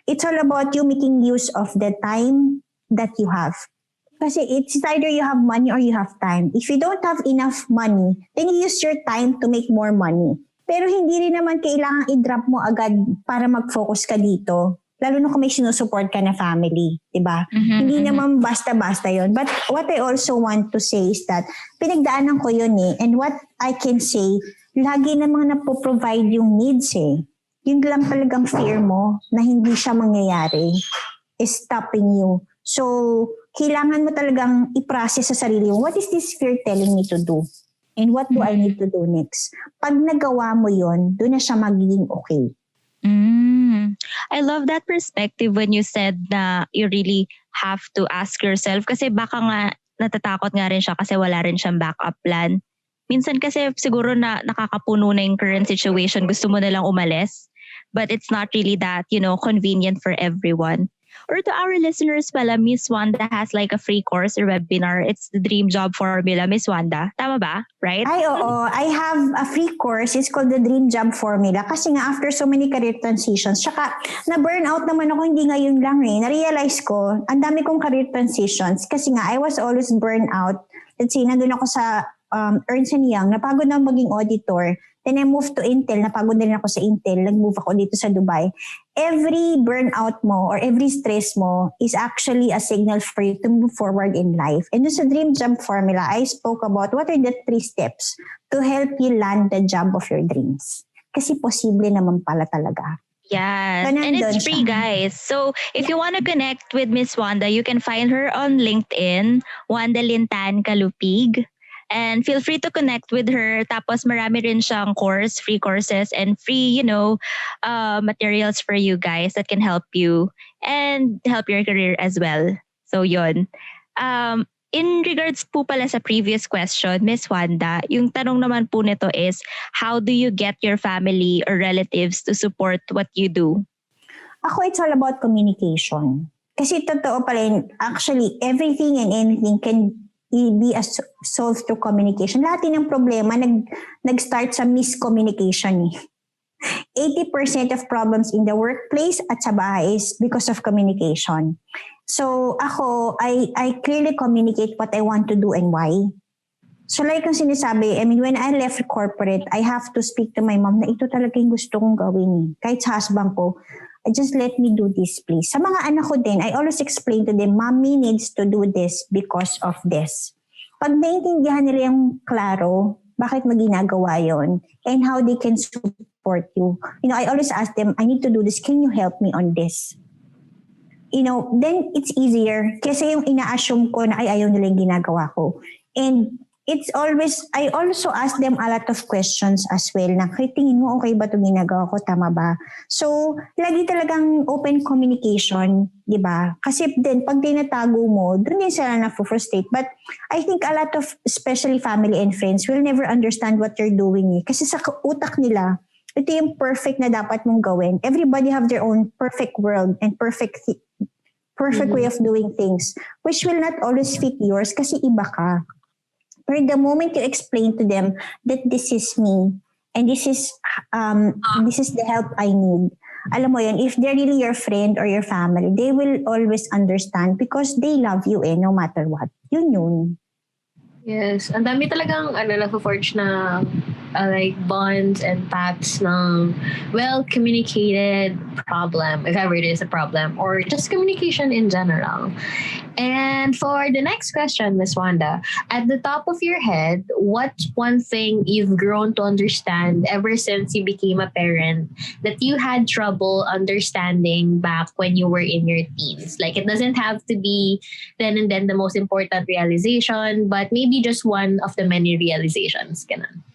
It's all about you making use of the time that you have. Kasi it's either you have money or you have time. If you don't have enough money, then you use your time to make more money. Pero hindi rin naman kailangan i-drop mo agad para mag-focus ka dito. Lalo na kung may sinusupport ka na family, diba? Hindi naman basta-basta yon. But what I also want to say is that pinagdaanan ko yun and what I can say, lagi namang napoprovide yung needs Yun lang talagang fear mo na hindi siya mangyayari is stopping you. So, kailangan mo talagang i-process sa sarili mo, what is this fear telling me to do? And what do I need to do next? Pag nagawa mo yun, doon na siya magiging okay. I love that perspective when you said na you really have to ask yourself kasi baka nga natatakot nga rin siya kasi wala rin siyang backup plan. Minsan kasi siguro na nakakapuno na yung current situation, gusto mo na lang umalis, but it's not really that, convenient for everyone. Or to our listeners pala, Miss Wanda has like a free course or webinar. It's the Dream Job Formula, Miss Wanda. Tama ba? Right? Ay, oo. I have a free course. It's called the Dream Job Formula. Kasi nga after so many career transitions, tsaka na-burnout naman ako, hindi ngayon lang Na-realize ko, ang dami kong career transitions. Kasi nga, I was always burned out. Let's say, nandun ako sa Ernst & Young, napagod na maging auditor. Then I moved to Intel, napagod na rin ako sa Intel, nag-move ako dito sa Dubai. Every burnout mo or every stress mo is actually a signal for you to move forward in life. And sa Dream Job Formula, I spoke about what are the 3 steps to help you land the job of your dreams. Kasi posible naman pala talaga. Yes, and it's free, guys. So if you want to connect with Miss Wanda, you can find her on LinkedIn, Wandalyn Kalupig. And feel free to connect with her. Tapos marami rin siyang free courses and free, materials for you guys that can help you and help your career as well. So yun. In regards po pala sa previous question, Miss Wanda, yung tanong naman po nito is, how do you get your family or relatives to support what you do? Ako, it's all about communication. Kasi totoo pala, actually, everything and anything can be solved through communication. Lahat ng problema nag-start sa miscommunication. 80% of problems in the workplace at sa bahay is because of communication. So ako, I clearly communicate what I want to do and why. So like yung sinasabi, when I left corporate, I have to speak to my mom na ito talaga yung gusto kong gawin. Kahit sa husband ko, just let me do this please. Sa mga anak ko din, I always explain to them, mommy needs to do this because of this. Pag naiintindihan nila yung klaro, bakit mo ginagawa yon and how they can support you. I always ask them, I need to do this. Can you help me on this? Then it's easier. Kasi yung ina-assume ko na ayaw nila yung ginagawa ko. And it's always, I also ask them a lot of questions as well na, tingin mo okay ba ito ginagawa ko? Tama ba? So, lagi talagang open communication, di ba? Kasi then, pag tinatago mo, doon din sila na-frustrate. But I think a lot of, especially family and friends, will never understand what you're doing. Kasi sa utak nila, ito yung perfect na dapat mong gawin. Everybody have their own perfect world and perfect way of doing things, which will not always fit yours kasi iba ka. But the moment you explain to them that this is me and this is the help I need, alam mo yun, if they're really your friend or your family, they will always understand because they love you no matter what. Yun. Yes. Ang dami talagang na-forge na like bonds and paths ng well-communicated problem, if ever it is a problem, or just communication in general. And for the next question, Miss Wanda, at the top of your head, what's one thing you've grown to understand ever since you became a parent that you had trouble understanding back when you were in your teens? Like, it doesn't have to be then and then the most important realization, but maybe just one of the many realizations. Ganun.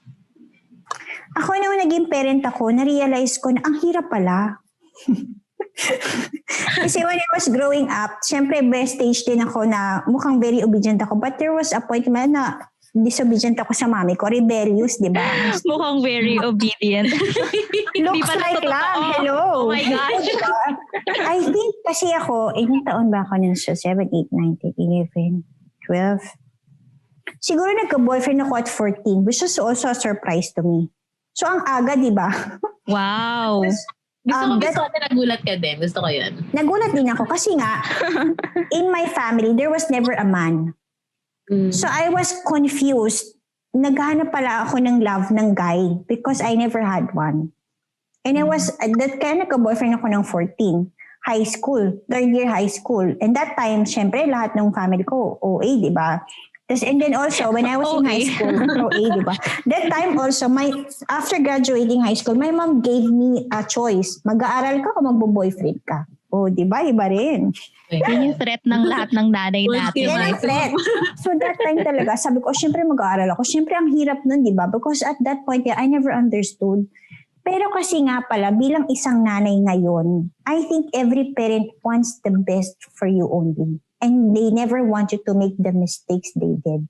Ako naman naging parent ako, na-realize ko na ang hirap pala. Kasi when I was growing up, syempre best stage din ako na mukhang very obedient ako. But there was a point na disobedient ako sa mami ko. Rebellious, di ba? Mukhang very obedient. Looks like lang. Hello. Oh my gosh. I think kasi ako, ilang taon ba ako nun? So 7, 8, 9, 10, 11, 12. Siguro nagka-boyfriend ako at 14, which was also a surprise to me. So ang aga, di ba? Wow. Gusto ko na nagulat ka din. Gusto ko yun. Nagulat din ako kasi nga, in my family, there was never a man. So I was confused. Naghahanap pala ako ng love ng guy because I never had one. And I was, kaya nagka-boyfriend ako ng 14. High school, third year high school. And that time, syempre, lahat ng family ko, OA, di ba? And then also, when I was in high school, OA, di ba? That time also, after graduating high school, my mom gave me a choice. Mag-aaral ka o magbo-boyfriend ka? O, di ba? Iba rin. Yan yung threat ng lahat ng nanay natin. Yan ang threat. So that time talaga, sabi ko, syempre mag-aaral ako. Syempre ang hirap nun, di ba? Because at that point, I never understood. Pero kasi nga pala, bilang isang nanay ngayon, I think every parent wants the best for you only. And they never want you to make the mistakes they did.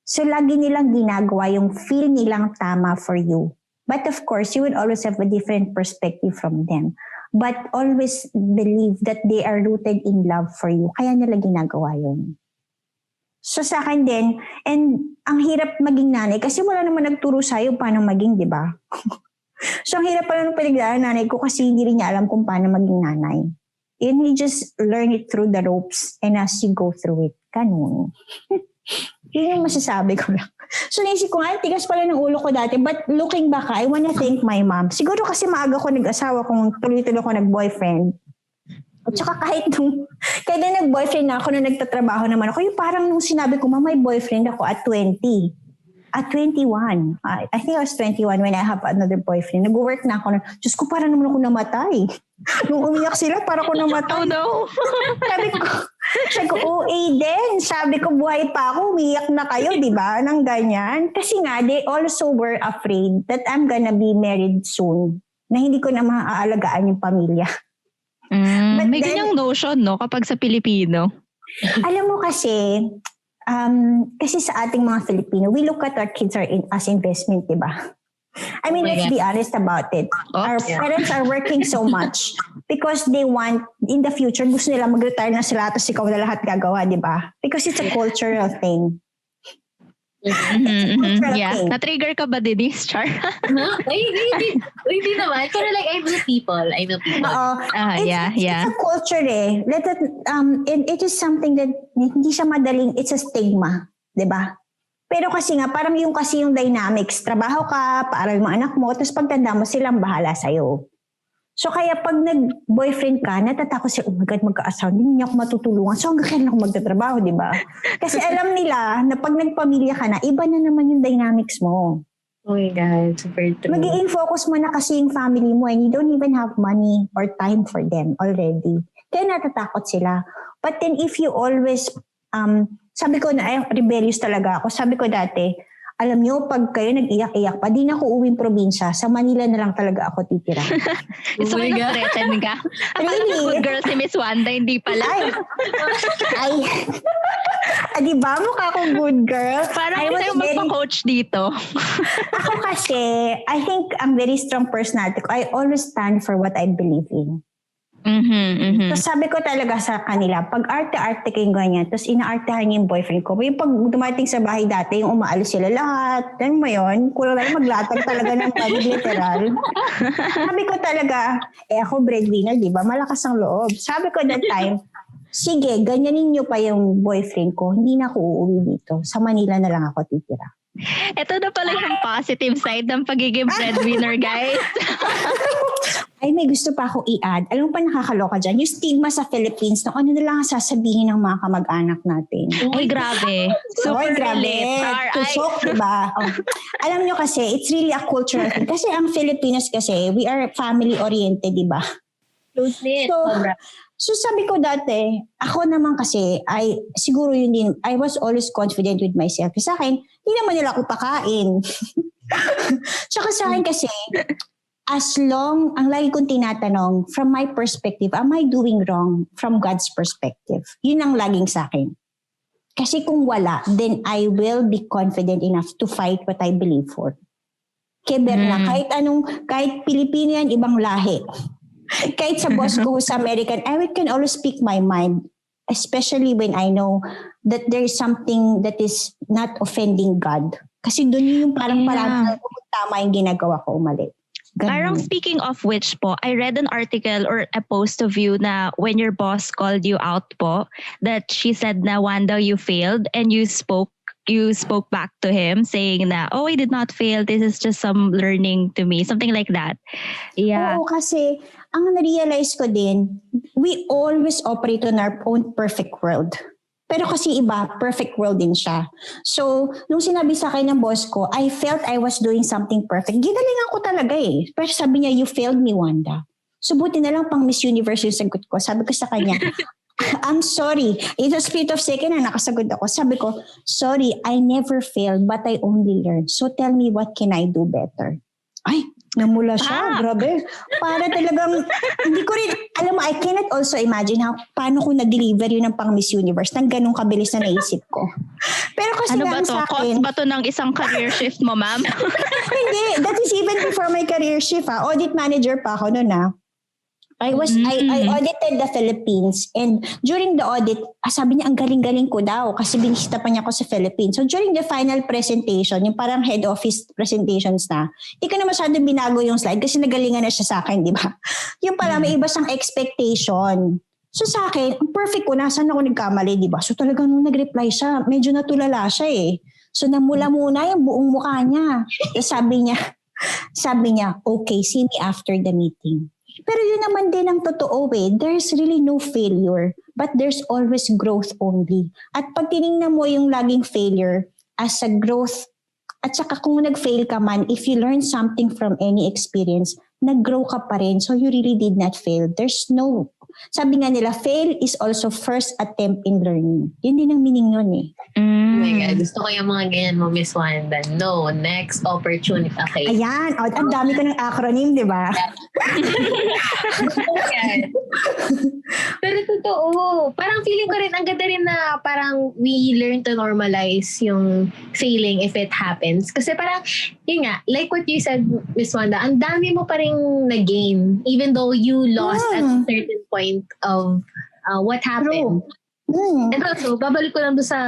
So lagi nilang ginagawa yung feel nilang tama for you. But of course, you will always have a different perspective from them. But always believe that they are rooted in love for you. Kaya nila ginagawa yun. So sa akin din, and ang hirap maging nanay kasi wala naman nagturo sa'yo paano maging, di ba? So ang hirap pala nung pinagdaan nanay ko kasi hindi rin niya alam kung paano maging nanay. And you just learn it through the ropes and as you go through it. Ganun. Yun yung masasabi ko lang. So naisip ko nga, tigas pala ng ulo ko dati. But looking back, I wanna thank my mom. Siguro kasi maaga ko nag-asawa kung tuloy-tuloy ko nag-boyfriend. At saka kahit nung nag-boyfriend na ako, nung nagtatrabaho naman ako, yung parang nung sinabi ko, may boyfriend ako at 20. At 21. I think I was 21 when I have another boyfriend. Nag-work na ako. Diyos ko, parang naman ako namatay. Nung umiyak sila, parang ako namatay. Oh no. Sabi ko, din. Sabi ko, buhay pa ako. Umiyak na kayo, di ba? Nang ganyan. Kasi nga, they also were afraid that I'm gonna be married soon. Na hindi ko na maaalagaan yung pamilya. May ganyang notion, no? Kapag sa Pilipino. Alam mo kasi sa ating mga Filipino, we look at our kids as investment, di ba? I mean, let's be honest about it. Our parents are working so much because they want, in the future, gusto nila mag-retire na sila tapos ikaw na lahat gagawa, di ba? Because it's a cultural thing. Yeah. Na-trigger ka ba, Denise? Char? Hindi naman. Pero like, I know people. It's a culture eh. It is something that hindi siya madaling, it's a stigma. Diba? Pero kasi nga, parang yung dynamics. Trabaho ka, para yung mga anak mo, tapos pagtanda mo, silang bahala sa'yo. So kaya pag nag-boyfriend ka, natatakot siya, oh my God, magka-asawa, hindi niya ako matutulungan. So hanggang kailan ako magtatrabaho, di ba? Kasi alam nila na pag nagpamilya ka na, iba na naman yung dynamics mo. Oh my God, super true. Magiging focus mo na kasi yung family mo and you don't even have money or time for them already. Kaya natatakot sila. But then if you always, sabi ko na, rebellious talaga ako. Sabi ko dati, alam nyo, pag kayo nag-iyak-iyak pa, di na ako uwing probinsya. Sa Manila na lang talaga ako titira. So, nag-threaten ka? Really? Good girl si Miss Wanda, hindi pala. Di ba? Mukha akong good girl. Parang hindi tayo magpa-coach dito. Ako kasi, I think I'm very strong personality. I always stand for what I believe in. So sabi ko talaga sa kanila, pag arte-arte kayong ganyan, tapos inaartehan niyo yung boyfriend ko. Yung pag dumating sa bahay dati, yung umaalis sila lahat. Alam mo yun? Kulang lang maglatag talaga ng pag literal. Sabi ko talaga, ako breadwinner, di ba? Malakas ang loob. Sabi ko that time, sige, ganyanin niyo pa yung boyfriend ko. Hindi na ako uuwi dito. Sa Manila na lang ako titira. Ito na pala yung positive side ng pagiging breadwinner, guys. Ay, may gusto pa ako i-add. Alam mo pa nakakaloka dyan? Yung stigma sa Philippines na ano na lang sasabihin ng mga kamag-anak natin. Ay, grabe. Super relate. Tusok, diba? Alam nyo kasi, it's really a cultural thing. Kasi ang Filipinos kasi, we are family-oriented, diba? Close-knit. So sabi ko dati, ako naman kasi, siguro yun din, I was always confident with myself. Sa akin, hindi naman nila ako pakain. Tsaka sa akin kasi, as long, ang lagi kong tinatanong, from my perspective, am I doing wrong from God's perspective? Yun ang laging sa akin. Kasi kung wala, then I will be confident enough to fight what I believe for. Kaya Berna, kahit Pilipino yan, ibang lahi. Kahit sa boss ko sa American, I can always speak my mind. Especially when I know that there is something that is not offending God. Kasi doon yung parang tama yung ginagawa ko, mali. Ganun. Parang speaking of which po, I read an article or a post of you na when your boss called you out po, that she said na, Wanda, you failed, and you spoke back to him saying na, oh, I did not fail. This is just some learning to me. Something like that. Yeah. Oo, kasi ang na-realize ko din, we always operate on our own perfect world. Pero kasi iba, perfect world din siya. So, nung sinabi sa akin ng boss ko, I felt I was doing something perfect. Ginalingan ko talaga eh. Pero sabi niya, you failed me, Wanda. So, buti na lang pang Miss Universe yung sagot ko. Sabi ko sa kanya, I'm sorry. In the split of second na nakasagot ako. Sabi ko, sorry, I never failed, but I only learned. So, tell me, what can I do better? Ay, namula siya. Grabe. Para talagang, hindi ko rin, alam mo, I cannot also imagine paano ko na-deliver yun ng pang Miss Universe nang ganun kabilis na naisip ko. Pero kasi ano ba to? Sa akin, Cost ba to ng isang career shift mo, ma'am? Hindi. That is even before my career shift. Audit manager pa ako noon. I audited the Philippines, and during the audit, sabi niya ang galing-galing ko daw kasi binisita pa niya ako sa Philippines. So during the final presentation, yung parang head office presentations na, hindi ko na masyadong binago yung slide kasi nagalingan na siya sa akin, di ba? Yung pala may iba siyang expectation. So sa akin, ang perfect ko, nasan ako nagkamali, di ba? So talagang nung nag-reply siya, medyo natulala siya eh. So namula muna yung buong mukha niya. Sabi niya, okay, see me after the meeting. Pero yun naman din ang totoo eh. There's really no failure, but there's always growth only. At pag tinignan mo yung laging failure as a growth, at saka kung nag-fail ka man, if you learn something from any experience, nag-grow ka pa rin. So you really did not fail. There's no Sabi nga nila, fail is also first attempt in learning. Yun din ang meaning nun eh. Oh my God, gusto ko yung mga ganyan mo, Miss Wanda. No, next opportunity. Okay. Ayan, ang dami ko ng acronym, di ba? Pero totoo, parang feeling ko rin, ang ganda rin na parang we learn to normalize yung failing if it happens. Kasi parang, yun nga, like what you said, Miss Wanda, ang dami mo pa rin na-gain even though you lost at a certain point of what happened. And also, babalik ko lang doon sa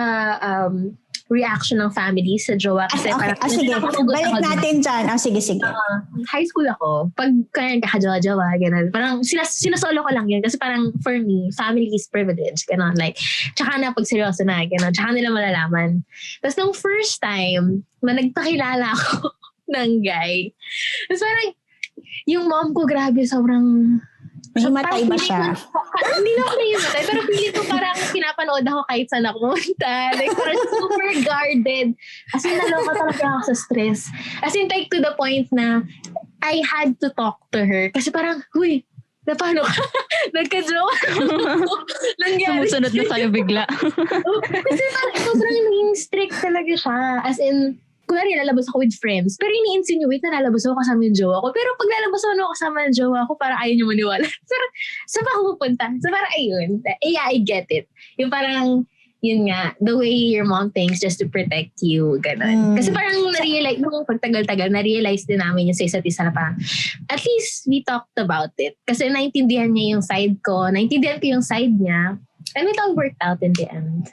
reaction ng family sa jowa. Kasi sige. Balik natin dyan. Sige. High school ako. Pag kaya kakajowa-jowa, gano'n. Parang sinasolo ko lang yun. Kasi parang for me, family is privilege. Gano'n. Like, tsaka na pag seryoso na, gano'n. Tsaka nila malalaman. Tapos nung first time, nagpakilala ako ng guy. Tapos parang, yung mom ko, grabe, sobrang... Mahimatay ba siya? Hindi na ako nahimatay. Pero feeling ko parang pinapanood ako kahit saan ako punta. Like parang super guarded. As in, naloka talaga ako sa stress. As in, like to the point na I had to talk to her. Kasi parang, huy, na paano ka? Nagka-joke. Sumusunod na sa'yo bigla. Kasi parang sobrang naging strict talaga siya. As in, kunwari lalabas ako with friends, pero ini-insinuate na lalabas ako kasama yung jowa ko. Pero pag lalabas ako kasama yung jowa ko, parang ayaw niyo maniwala. Pero saan pa ako pupunta? So parang ayun. Yeah, I get it. Yung parang, yun nga, the way your mom thinks just to protect you, gano'n. Kasi parang na-realize, nung pagtagal-tagal, na-realize din namin yung sa isa't isa na parang, at least we talked about it. Kasi naintindihan niya yung side ko, naintindihan ko yung side niya, and it all worked out in the end.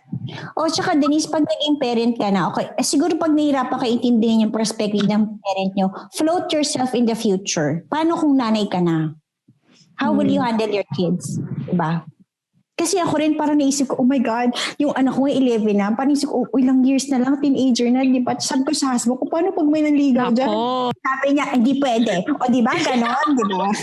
Tsaka Denise, pag naging parent ka na, okay, siguro pag nahihirapan ka intindihin yung perspective ng parent nyo, float yourself in the future. Paano kung nanay ka na? How will you handle your kids? Diba? Kasi ako rin parang naisip ko, oh my God, yung anak ko 11 na, parang naisip ko, ilang years na lang, teenager na, di ba? Sabi ko sa husband ko, paano pag may nanligaw dyan? Sabi niya, hindi pwede. O di ba? Ganon, di ba?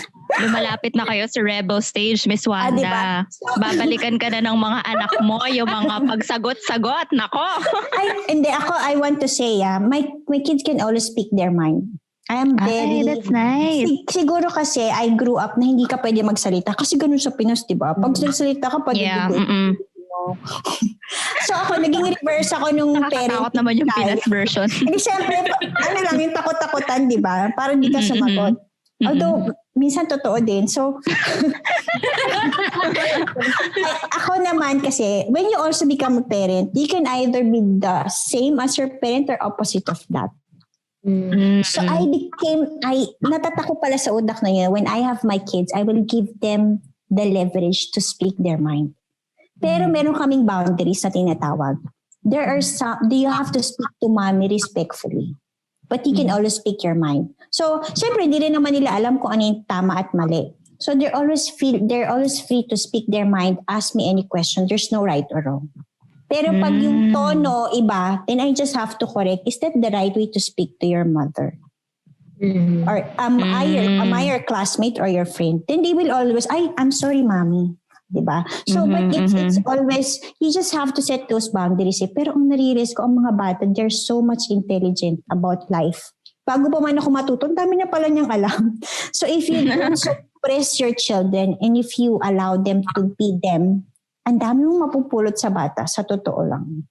Lumalapit na kayo sa rebel stage, Miss Wanda. Diba? Babalikan ka na ng mga anak mo, yung mga pagsagot-sagot. Nako! I want to say, my kids can always speak their mind. I am very... that's nice. Siguro kasi I grew up na hindi ka pwede magsalita. Kasi ganun sa Pinas, di ba? Pag nagsalita ka, pwede So ako, naging reverse ako nung parent. Nakatakot naman yung Pinas version. Hindi, syempre, yung takot-takotan, di ba? Parang di ka sumagot. Although, minsan totoo din. So, ako naman kasi, when you also become a parent, you can either be the same as your parent or opposite of that. So natata ko pala sa udak na yun, when I have my kids, I will give them the leverage to speak their mind. Pero meron kaming boundaries na tinatawag. There are some, you have to speak to mommy respectfully. But you can always speak your mind. So, syempre, hindi rin naman nila alam kung ano yung tama at mali. So, they're always free to speak their mind, ask me any question. There's no right or wrong. Pero pag yung tono iba, then I just have to correct. Is that the right way to speak to your mother? Or am I your classmate or your friend? Then they will always, I'm sorry, mommy. Diba? So, but it's always, you just have to set those boundaries. Pero ang nare-realize ko, ang mga bata, they're so much intelligent about life. Bago pa man ako matuto, dami na pala niyang alam. So, if you don't suppress your children and if you allow them to be them, ang dami mong mapupulot sa bata, sa totoo lang.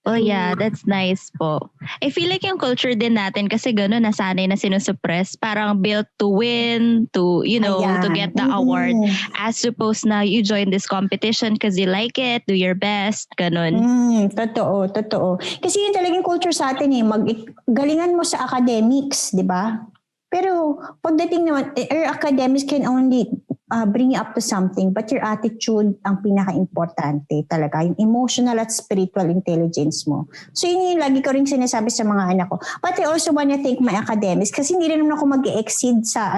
Oh, yeah, that's nice po. I feel like yung culture din natin kasi gano'n nasanay na sinusuppress, parang built to win, to, to get the award. As opposed na you join this competition because you like it, do your best, gano'n. Totoo. Kasi yun talagang culture sa atin galingan mo sa academics, di ba? Pero pagdating naman, academics can only bring you up to something, but your attitude ang pinaka-importante talaga, yung emotional at spiritual intelligence mo. So yun yung lagi ko rin sinasabi sa mga anak ko. But I also wanna thank my academics kasi hindi rin naman ako mag-exceed sa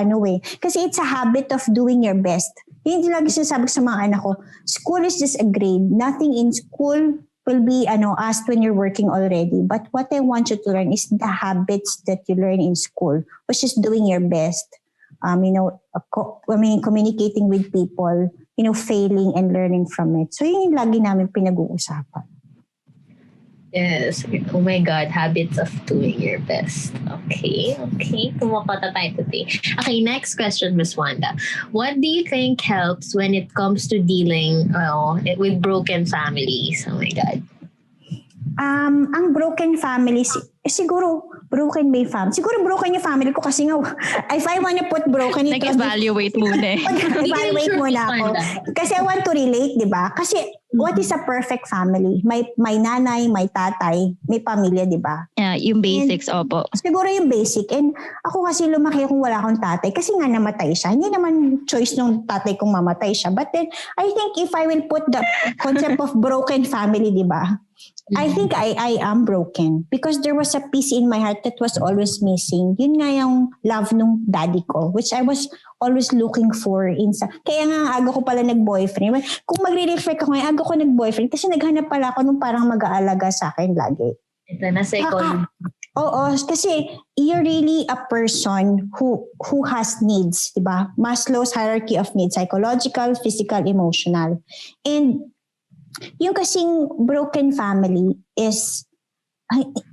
Kasi it's a habit of doing your best. Yun yung lagi sinasabi sa mga anak ko. School is just a grade. Nothing in school will be asked when you're working already. But what I want you to learn is the habits that you learn in school, which is doing your best. Communicating with people, failing and learning from it. So yun yung lagi namin pinag-uusapan. Yes. Oh my God, habits of doing your best. Okay. Kumakota tayo today. Okay, next question, Miss Wanda. What do you think helps when it comes to dealing with broken families? Oh my God. Ang broken family, siguro broken ba yung family? Siguro broken yung family ko kasi nga, if I wanna put broken, it was Nag-evaluate muna. evaluate muna ako. Kasi I want to relate, di ba? Kasi what is a perfect family? May nanay, may tatay, may pamilya, di ba? Yeah, yung basics, opo. Siguro yung basic. And ako kasi lumaki kung wala akong tatay kasi nga namatay siya. Hindi naman choice ng tatay kung mamatay siya. But then, I think if I will put the concept of broken family, di ba? I think I am broken because there was a piece in my heart that was always missing. Yun nga yung love nung daddy ko, which I was always looking for. Kaya nga aga ko pala nag-boyfriend. Kung magre-reflect ako ngayon, aga ko nag-boyfriend kasi naghanap pala ako nung parang mag-aalaga sa akin lagi. Ito na second. Oo, kasi you're really a person who has needs, di ba? Maslow's hierarchy of needs, psychological, physical, emotional. And yung kasing broken family is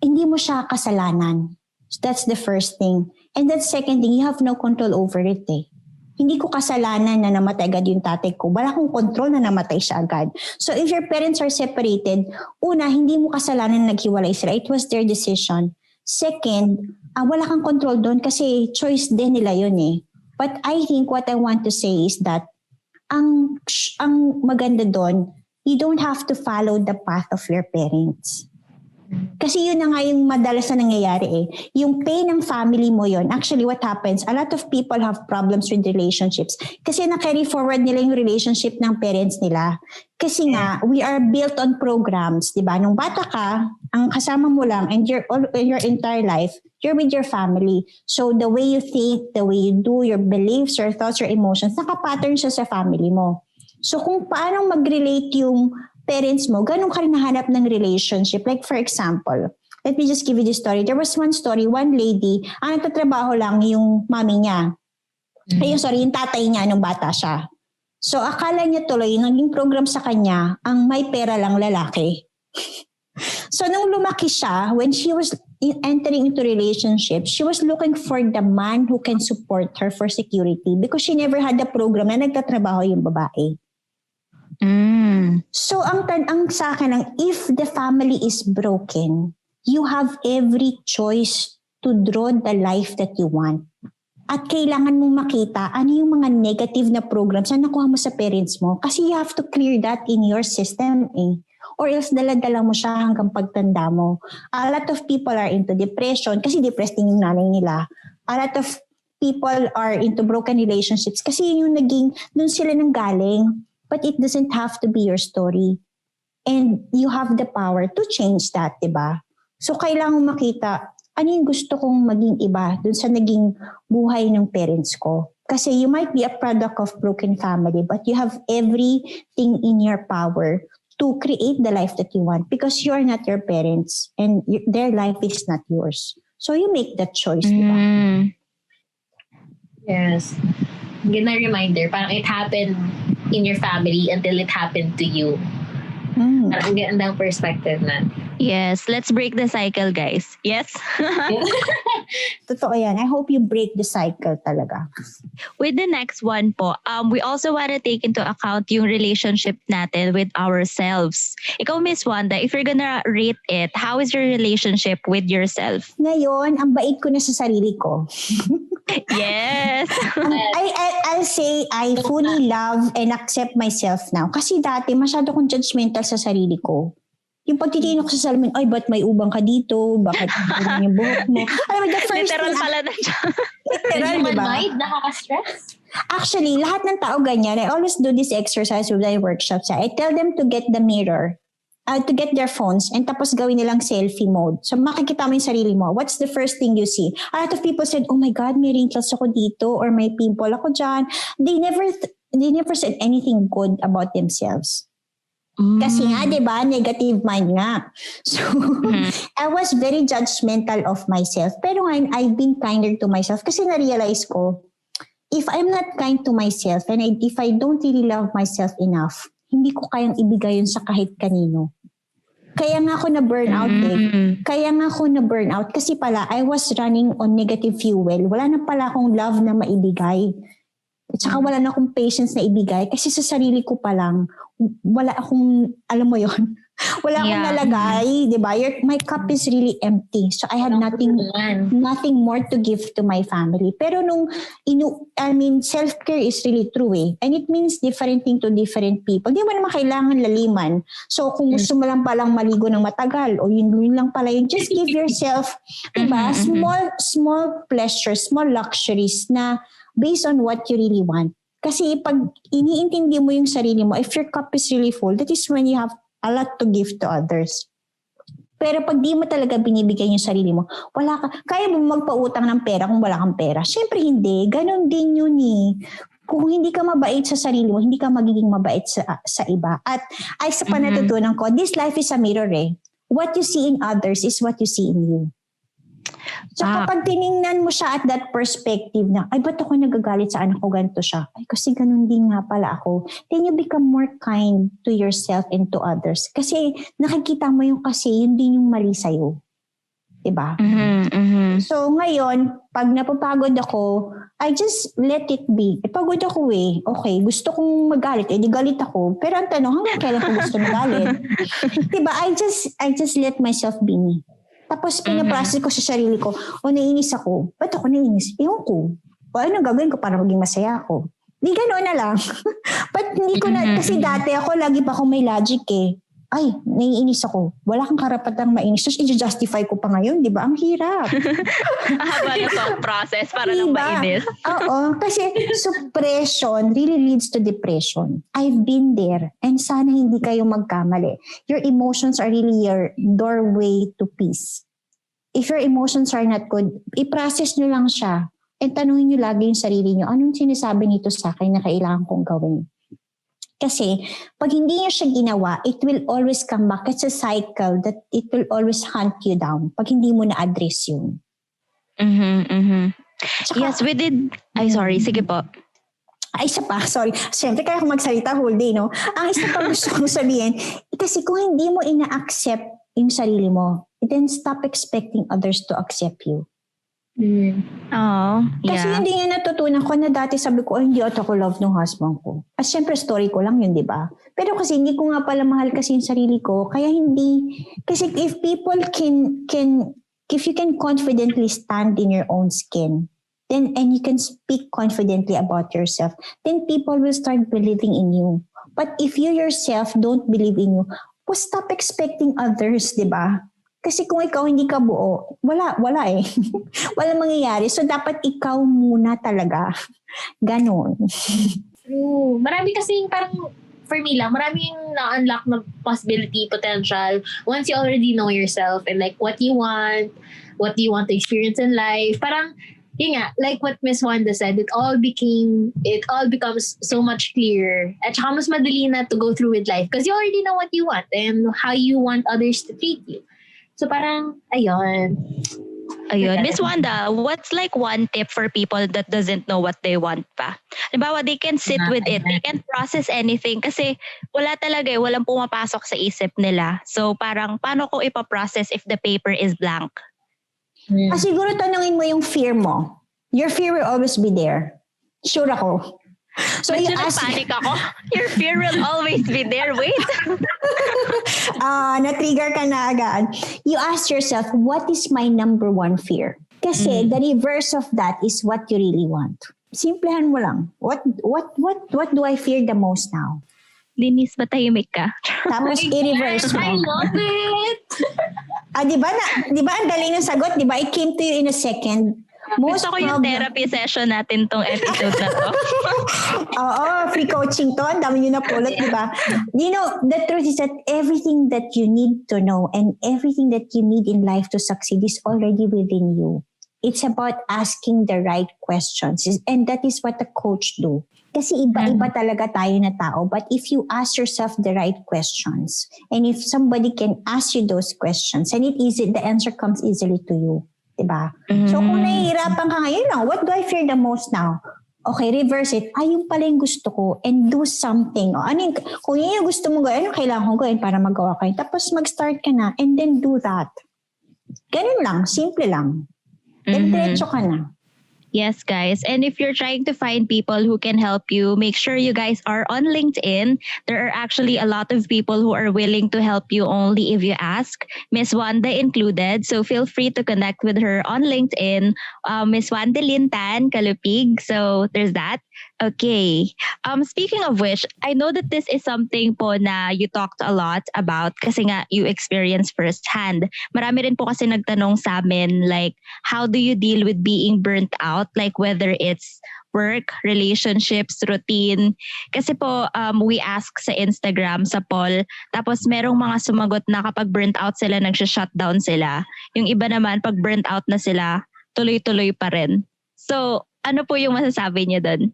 hindi mo siya kasalanan. So that's the first thing. And the second thing, you have no control over it eh. Hindi ko kasalanan na namatay agad yung tatay ko. Wala akong control na namatay siya agad. So if your parents are separated, una, hindi mo kasalanan na naghiwalay sila. It was their decision. Second, wala kang control doon kasi choice din nila yun eh. But I think what I want to say is that ang maganda doon, you don't have to follow the path of your parents. Kasi yun na nga yung madalas na nangyayari eh. Yung pain ng family mo yun. Actually, what happens, a lot of people have problems with relationships. Kasi na-carry forward nila yung relationship ng parents nila. Kasi nga, we are built on programs. Diba? Nung bata ka, ang kasama mo lang and your entire life, you're with your family. So the way you think, the way you do, your beliefs, your thoughts, your emotions, nakapattern siya sa family mo. So kung paano mag-relate yung parents mo, ganun ka rin nahanap ng relationship. Like for example, let me just give you this story. There was one story, one lady, ang nagtatrabaho lang yung mami niya. Yung tatay niya nung bata siya. So akala niya tuloy, naging program sa kanya, ang may pera lang lalaki. So nung lumaki siya, when she was entering into relationship, she was looking for the man who can support her for security because she never had the program na nagtatrabaho yung babae. So ang sa akin, if the family is broken, you have every choice to draw the life that you want. At kailangan mong makita ano yung mga negative na programs na nakuha mo sa parents mo kasi you have to clear that in your system eh. Or else dala-dala mo siya hanggang pagtanda mo. A lot of people are into depression kasi depressed din yung nanay nila. A lot of people are into broken relationships kasi yun yung dun sila nanggaling. But it doesn't have to be your story. And you have the power to change that, diba? So kailangan mo makita, ano yung gusto kong maging iba dun sa naging buhay ng parents ko. Kasi you might be a product of broken family, but you have everything in your power to create the life that you want because you are not your parents and their life is not yours. So you make that choice, diba? Yes. Good na reminder, parang it happened in your family until it happened to you. Parang gandang perspective na. Yes, let's break the cycle, guys. Yes? Totoo yan. I hope you break the cycle talaga. With the next one po, we also want to take into account yung relationship natin with ourselves. Ikaw, Miss Wanda, if you're gonna rate it, how is your relationship with yourself? Ngayon, ang bait ko na sa sarili ko. Yes. I'll say I fully love and accept myself now. Kasi dati, masyado kong judgmental sa sarili ko. Yung pagtitingin ko sa salamin, ay, ba't may ubang ka dito? Bakit yung buhok mo? Alam mo, the first Literal thing, pala na siya. literal, Human diba? mind, nakaka-stress. Actually, lahat ng tao ganyan. I always do this exercise with my workshops. I tell them to get the mirror, to get their phones, and tapos gawin nilang selfie mode. So makikita mo yung sarili mo. What's the first thing you see? A lot of people said, oh my God, may wrinkles ako dito, or may pimple ako dyan. They never said anything good about themselves. Kasi nga, di ba, negative mind nga. So, I was very judgmental of myself. Pero ngayon, I've been kinder to myself kasi na-realize ko, if I'm not kind to myself and if I don't really love myself enough, hindi ko kayang ibigay yun sa kahit kanino. Kaya nga ako na-burnout Kaya nga ako na-burnout kasi pala I was running on negative fuel. Wala na pala akong love na maibigay. At saka wala na akong patience na ibigay kasi sa sarili ko pa lang, wala akong, alam mo yon, wala akong nalagay, di ba? My cup is really empty. So I have nothing more to give to my family. Pero self-care is really true eh. And it means different thing to different people. Di mo naman kailangan laliman. So kung gusto mo lang palang maligo ng matagal o yun lang pala yun, just give yourself, di ba? Small pleasures, small luxuries na based on what you really want. Kasi pag iniintindi mo yung sarili mo, if your cup is really full, that is when you have a lot to give to others. Pero pag di mo talaga binibigay yung sarili mo, wala ka, kaya mo magpautang ng pera kung wala kang pera? Siyempre hindi. Ganon din yun eh. Kung hindi ka mabait sa sarili mo, hindi ka magiging mabait sa iba. At ay sa panatutunan ko, this life is a mirror eh. What you see in others is what you see in you. So kapag tiningnan mo siya at that perspective na, ay ba't ako nagagalit sa anak ko, ganito siya? Ay kasi ganun din nga pala ako. Then you become more kind to yourself and to others. Kasi nakikita mo yung kasi, yun din yung mali sa'yo. Diba? So ngayon, pag napapagod ako, I just let it be. Pagod ako eh. Okay, gusto kong magalit. Eh di galit ako. Pero ang tanong, hanggang kailan ko gusto magalit? Diba? I just let myself be me. Tapos pinaprocess ko sa sarili ko, naiinis ako. Ba't ako naiinis? Ewan ko. O ano gagawin ko para maging masaya ako? Di gano'n na lang. But hindi ko na, kasi dati ako, lagi pa akong may logic eh. Ay, naiinis ako. Wala kang karapatang mainis. Tapos i-justify ko pa ngayon, di ba? Ang hirap. Haba na thought process para lang mainis. Oo, kasi suppression really leads to depression. I've been there. And sana hindi kayo magkamali. Your emotions are really your doorway to peace. If your emotions are not good, i-process nyo lang siya. And tanungin nyo lagi yung sarili nyo, anong sinasabi nito sa akin na kailangan kong gawin? Kasi pag hindi nyo siya ginawa, it will always come back. It's a cycle that it will always hunt you down pag hindi mo na-address yun. Tsaka, yes, we did. Ay, sorry. Sige po. Ay, isa pa. Sorry. Siyempre, kaya ako magsalita whole day, no? Ang isa pa gusto kong sabihin, kasi kung hindi mo ina-accept yung sarili mo, then stop expecting others to accept you. Kasi hindi nga natutunan ko na dati sabi ko, hindi ako love ng husband ko. At syempre story ko lang yun, di ba? Pero kasi hindi ko nga pala mahal kasi yung sarili ko. Kaya hindi, kasi if people if you can confidently stand in your own skin, then and you can speak confidently about yourself, then people will start believing in you. But if you yourself don't believe in you, stop expecting others, di ba? Kasi kung ikaw hindi ka buo, wala eh. Wala mangyayari. So, dapat ikaw muna talaga. Ganon. True. Marami kasi parang, for me lang, maraming na-unlock na possibility, potential. Once you already know yourself and like what you want to experience in life. Parang, yun nga, like what Miss Wanda said, it all becomes so much clearer. At saka mas madali na to go through with life because you already know what you want and how you want others to treat you. So parang, ayun. Miss Wanda, what's like one tip for people that doesn't know what they want pa? Halimbawa, they can sit with it. They can't process anything kasi wala talaga eh. Walang pumapasok sa isip nila. So parang, paano ko ipaprocess if the paper is blank? Siguro tanungin mo yung fear mo. Your fear will always be there. Sure ako. So you ask, panic ako. Your fear will always be there. Wait. Na-trigger ka na agad. You ask yourself, what is my number one fear? Kasi the reverse of that is what you really want. Simplehan mo lang. What do I fear the most now? Linis, matahimik ka. Tapos i-reverse mo. I love it! Di ba ang galing ng sagot? Di ba? It came to you in a second. Gusto ko yung therapy session natin tong episode na to. Oo, free coaching to. Ang dami nyo na pulot, di ba? You know, the truth is that everything that you need to know and everything that you need in life to succeed is already within you. It's about asking the right questions. And that is what a coach do. Kasi iba-iba talaga tayo na tao. But if you ask yourself the right questions, and if somebody can ask you those questions, and the answer comes easily to you. Diba? So kung nahihirapan ka ngayon lang, what do I fear the most now? Okay, reverse it. Ay, yung pala yung gusto ko and do something. O, ano yung, kung yun yung gusto mo gawin, ano kailangan kong gawin para magawa kayo? Tapos mag-start ka na and then do that. Ganun lang, simple lang. Then diretso ka na. Yes, guys. And if you're trying to find people who can help you, make sure you guys are on LinkedIn. There are actually a lot of people who are willing to help you only if you ask, Miss Wanda included. So feel free to connect with her on LinkedIn, Miss Wandalyn Tan Kalupig. So there's that. Okay. Speaking of which, I know that this is something po na you talked a lot about kasi nga you experienced firsthand. Marami rin po kasi nagtanong sa amin like, how do you deal with being burnt out? Like whether it's work, relationships, routine. Kasi po, we ask sa Instagram, sa poll, tapos merong mga sumagot na kapag burnt out sila, nagsha-shutdown sila. Yung iba naman, pag burnt out na sila, tuloy-tuloy pa rin. So, ano po yung masasabi niyo doon?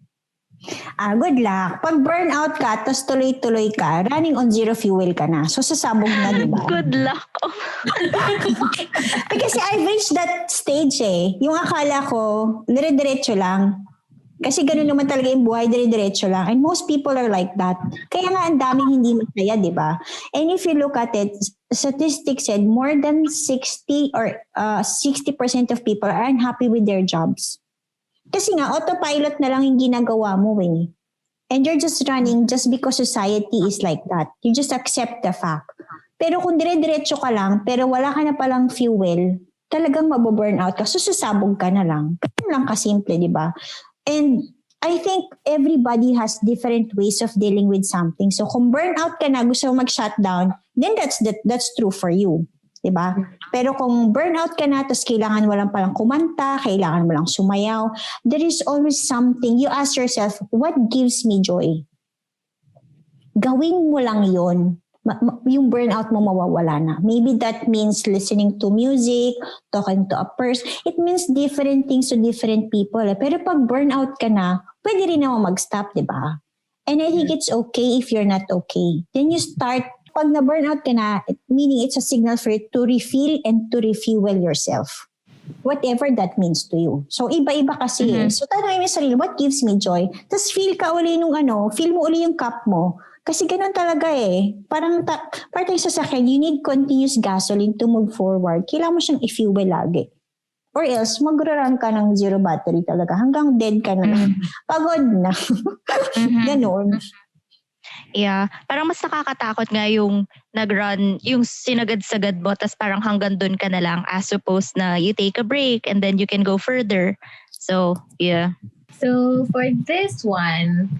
Good luck. Pag burnout ka, tapos tuloy-tuloy ka, running on zero fuel ka na. So, sasabog na, di ba? Good luck. Kasi I've reached that stage eh. Yung akala ko, dire-diretso lang. Kasi ganun naman talaga yung buhay, dire-diretso lang. And most people are like that. Kaya nga, ang daming hindi masaya, di ba? And if you look at it, statistics said more than 60% of people are unhappy with their jobs. Kasi nga, autopilot na lang yung ginagawa mo eh. And you're just running just because society is like that. You just accept the fact. Pero kung dire-diretso ka lang, pero wala ka na palang fuel, talagang mababurn out ka. So, susabog ka na lang. Ganun lang kasimple, di ba? And I think everybody has different ways of dealing with something. So, kung burnout ka na, gusto mo mag-shutdown, then that's true for you. Diba? Pero kung burnout ka na, tapos kailangan mo lang palang kumanta, kailangan mo lang sumayaw, there is always something. You ask yourself, what gives me joy? Gawin mo lang yon. Yung burnout mo mawawala na. Maybe that means listening to music, talking to a person. It means different things to different people. Pero pag burnout ka na, pwede rin naman mag-stop, diba? And I think it's okay if you're not okay. Then you start. Pag na-burnout ka na, meaning it's a signal for you to refill and to refuel yourself. Whatever that means to you. So, iba-iba kasi. So, tanongin mo sarili, what gives me joy? Tapos feel ka uli feel mo uli yung cup mo. Kasi ganun talaga eh. Parang tayo sa sasakyan, you need continuous gasoline to move forward. Kailangan mo siyang i-fuel lagi. Or else, mag-run ka ng zero battery talaga. Hanggang dead ka na. Pagod na. Ganun. Yeah. Parang mas nakakatakot nga yung nag-run, yung sinagad-sagad mo, tas parang hanggang dun ka na lang as opposed na you take a break and then you can go further. So, yeah. So, for this one,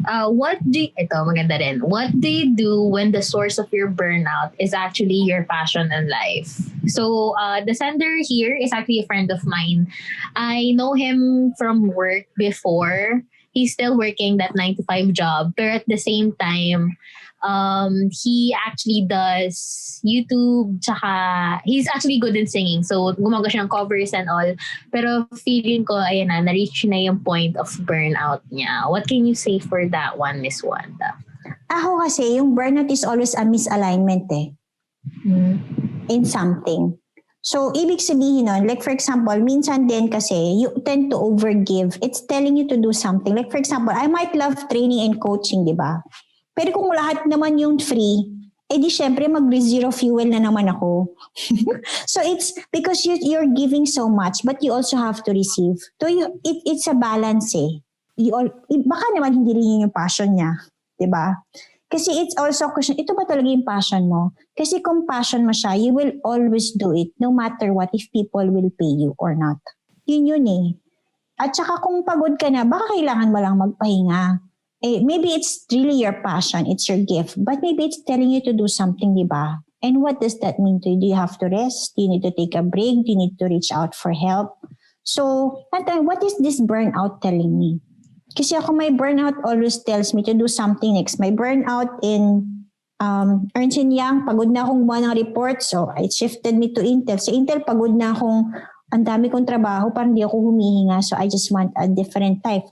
maganda rin. What do you do when the source of your burnout is actually your passion in life? So, the sender here is actually a friend of mine. I know him from work before. He's still working that 9 to 5 job, but at the same time, he actually does YouTube, tsaka he's actually good in singing. So, gumagawa siya ng covers and all. Pero feeling ko, ayan na, na-reach na yung point of burnout niya. What can you say for that one, Miss Wanda? Ako kasi, yung burnout is always a misalignment eh. In something. So, ibig sabihin nun, like for example, minsan din kasi, you tend to overgive. It's telling you to do something. Like for example, I might love training and coaching, di ba? Pero kung lahat naman yung free, di syempre mag-zero fuel na naman ako. So, it's because you're giving so much, but you also have to receive. So, it's a balance eh. Baka naman hindi rin yun yung passion niya. Di ba? Kasi it's also a question, ito ba talaga yung passion mo? Kasi kung passion mo siya, you will always do it no matter what if people will pay you or not. Yun eh. At saka kung pagod ka na, baka kailangan mo lang magpahinga. Maybe it's really your passion, it's your gift, but maybe it's telling you to do something, di ba? And what does that mean to you? Do you have to rest? Do you need to take a break? Do you need to reach out for help? So, what is this burnout telling me? Kasi ako, my burnout always tells me to do something next. My burnout in Ernst & Young, pagod na akong gumawa ng report. So, it shifted me to Intel. Sa Intel, pagod na akong, ang dami kong trabaho, parang di ako humihinga. So, I just want a different type.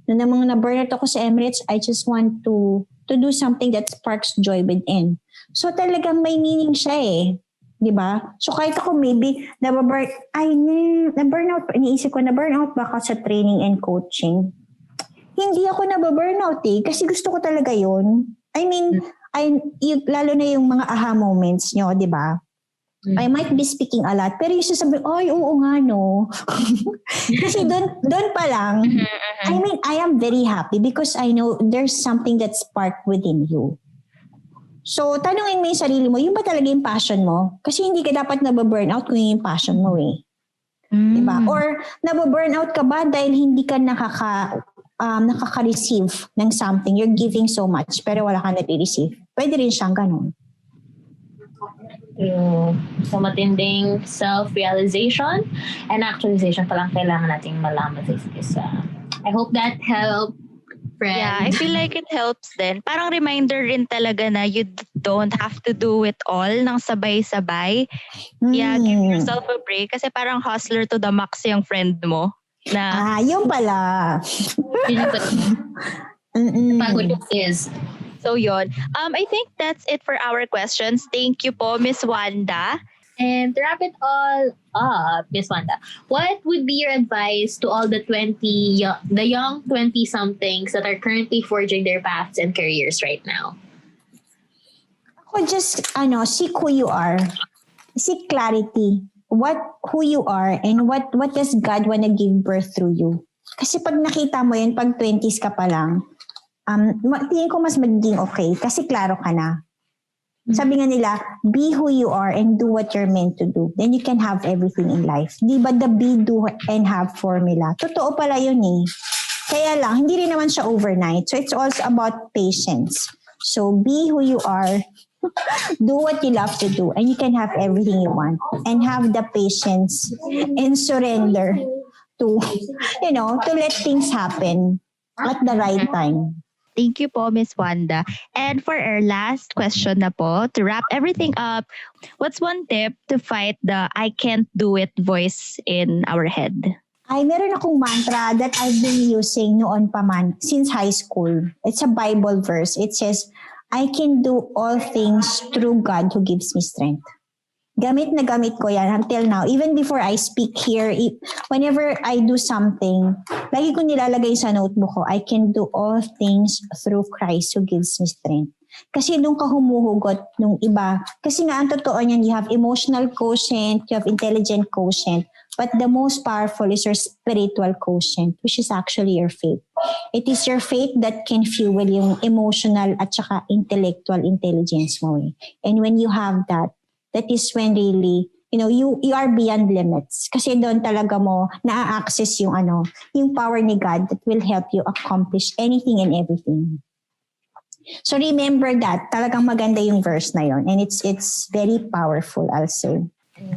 Nung namang na-burnout ako sa Emirates, I just want to do something that sparks joy within. So, talagang may meaning siya eh. Diba? So, kahit ako maybe, na-burnout, iniisip ko, na-burnout ba ako sa training and coaching? hindi ako nababurnout kasi gusto ko talaga yun. I mean, lalo na yung mga aha moments nyo, di ba? I might be speaking a lot, pero yung sasabi, ay, oo nga, no. Kasi doon pa lang, I mean, I am very happy because I know there's something that sparked within you. So, tanungin mo yung sarili mo, yun ba talaga yung passion mo? Kasi hindi ka dapat nababurnout kung yun yung passion mo Diba? Or nababurnout ka ba dahil hindi ka nakaka-receive ng something. You're giving so much pero wala ka nare-receive. Pwede rin siyang ganun. So, matinding self-realization and actualization pa lang kailangan nating malaman sa isa. I hope that helped, friend. Yeah, I feel like it helps din. Parang reminder rin talaga na you don't have to do it all ng sabay-sabay. Yeah, give yourself a break kasi parang hustler to the max yung friend mo. Na, yun pala. Pagod is. So yun. I think that's it for our questions. Thank you po, Miss Wanda. And to wrap it all up, Miss Wanda, what would be your advice to all the young 20-somethings that are currently forging their paths and careers right now? Ako just, seek who you are. Seek clarity. Who you are and what does God wanna give birth through you. Kasi pag nakita mo yun, pag 20s ka pa lang, tingin ko mas magiging okay kasi klaro ka na. Sabi nga nila, be who you are and do what you're meant to do. Then you can have everything in life. Di ba the be, do, and have formula? Totoo pala yun Kaya lang, hindi rin naman siya overnight. So it's also about patience. So be who you are, do what you love to do, and you can have everything you want. And have the patience and surrender to let things happen at the right time. Thank you po, Miss Wanda. And for our last question na po, to wrap everything up, what's one tip to fight the I can't do it voice in our head? Meron akong mantra that I've been using noon pa man, since high school. It's a Bible verse. It says, I can do all things through God who gives me strength. Gamit na gamit ko yan until now. Even before I speak here, whenever I do something, lagi ko nilalagay sa notebook ko, I can do all things through Christ who gives me strength. Kasi doon ka humuhugot nung iba. Kasi nga, ang totoo niyan, you have emotional quotient, you have intelligent quotient, but the most powerful is your spiritual quotient, which is actually your faith. It is your faith that can fuel yung emotional at saka intellectual intelligence mo. And when you have that is when really, you are beyond limits. Kasi doon talaga mo na-access yung power ni God that will help you accomplish anything and everything. So remember that, talagang maganda yung verse na yon, and it's very powerful, I'll say.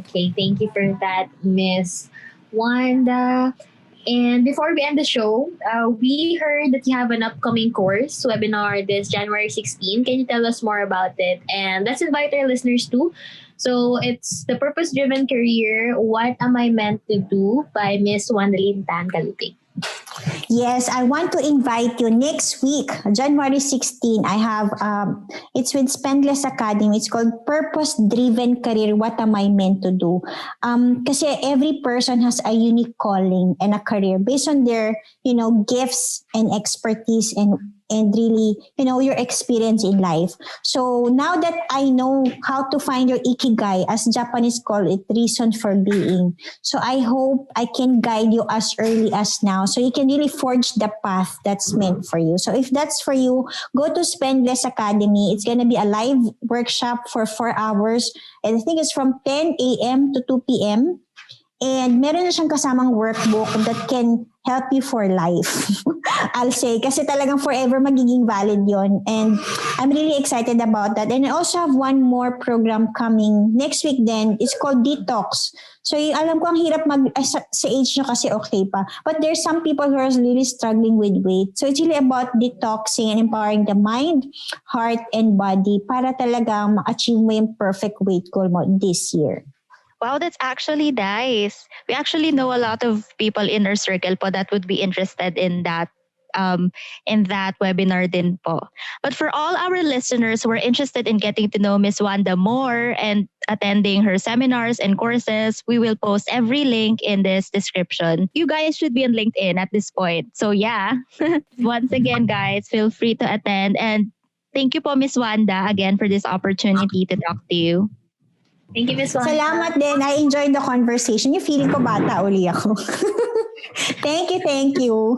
Okay, thank you for that, Miss Wanda. And before we end the show, we heard that you have an upcoming course webinar this January 16. Can you tell us more about it? And let's invite our listeners too. So it's The Purpose-Driven Career, What Am I Meant to Do by Miss Wandalyn Tan Kalupig. Yes, I want to invite you next week, January 16. I have, it's with Spendless Academy. It's called Purpose-Driven Career, What Am I Meant to Do? Kasi every person has a unique calling and a career based on their, gifts and expertise and really, your experience in life. So now that I know how to find your ikigai, as Japanese call it, reason for being. So I hope I can guide you as early as now so you can really forge the path that's meant for you. So if that's for you, go to Spendless Academy. It's going to be a live workshop for 4 hours. And I think it's from 10 a.m. to 2 p.m. And meron na siyang kasamang workbook that can help you for life. I'll say, kasi talagang forever magiging valid yon. And I'm really excited about that. And I also have one more program coming next week then. It's called Detox. So alam ko ang hirap sa age nyo kasi okay pa. But there's some people who are really struggling with weight. So it's really about detoxing and empowering the mind, heart, and body para talagang ma-achieve mo yung perfect weight goal mo this year. Wow, that's actually nice. We actually know a lot of people in our circle po that would be interested in that in that webinar din po. But for all our listeners who are interested in getting to know Miss Wanda more and attending her seminars and courses, we will post every link in this description. You guys should be on LinkedIn at this point. So yeah, once again, guys, feel free to attend. And thank you po, Miss Wanda, again for this opportunity to talk to you. Thank you, Miss Wanda. Salamat din. I enjoyed the conversation. Yung feeling ko bata uli ako. Thank you.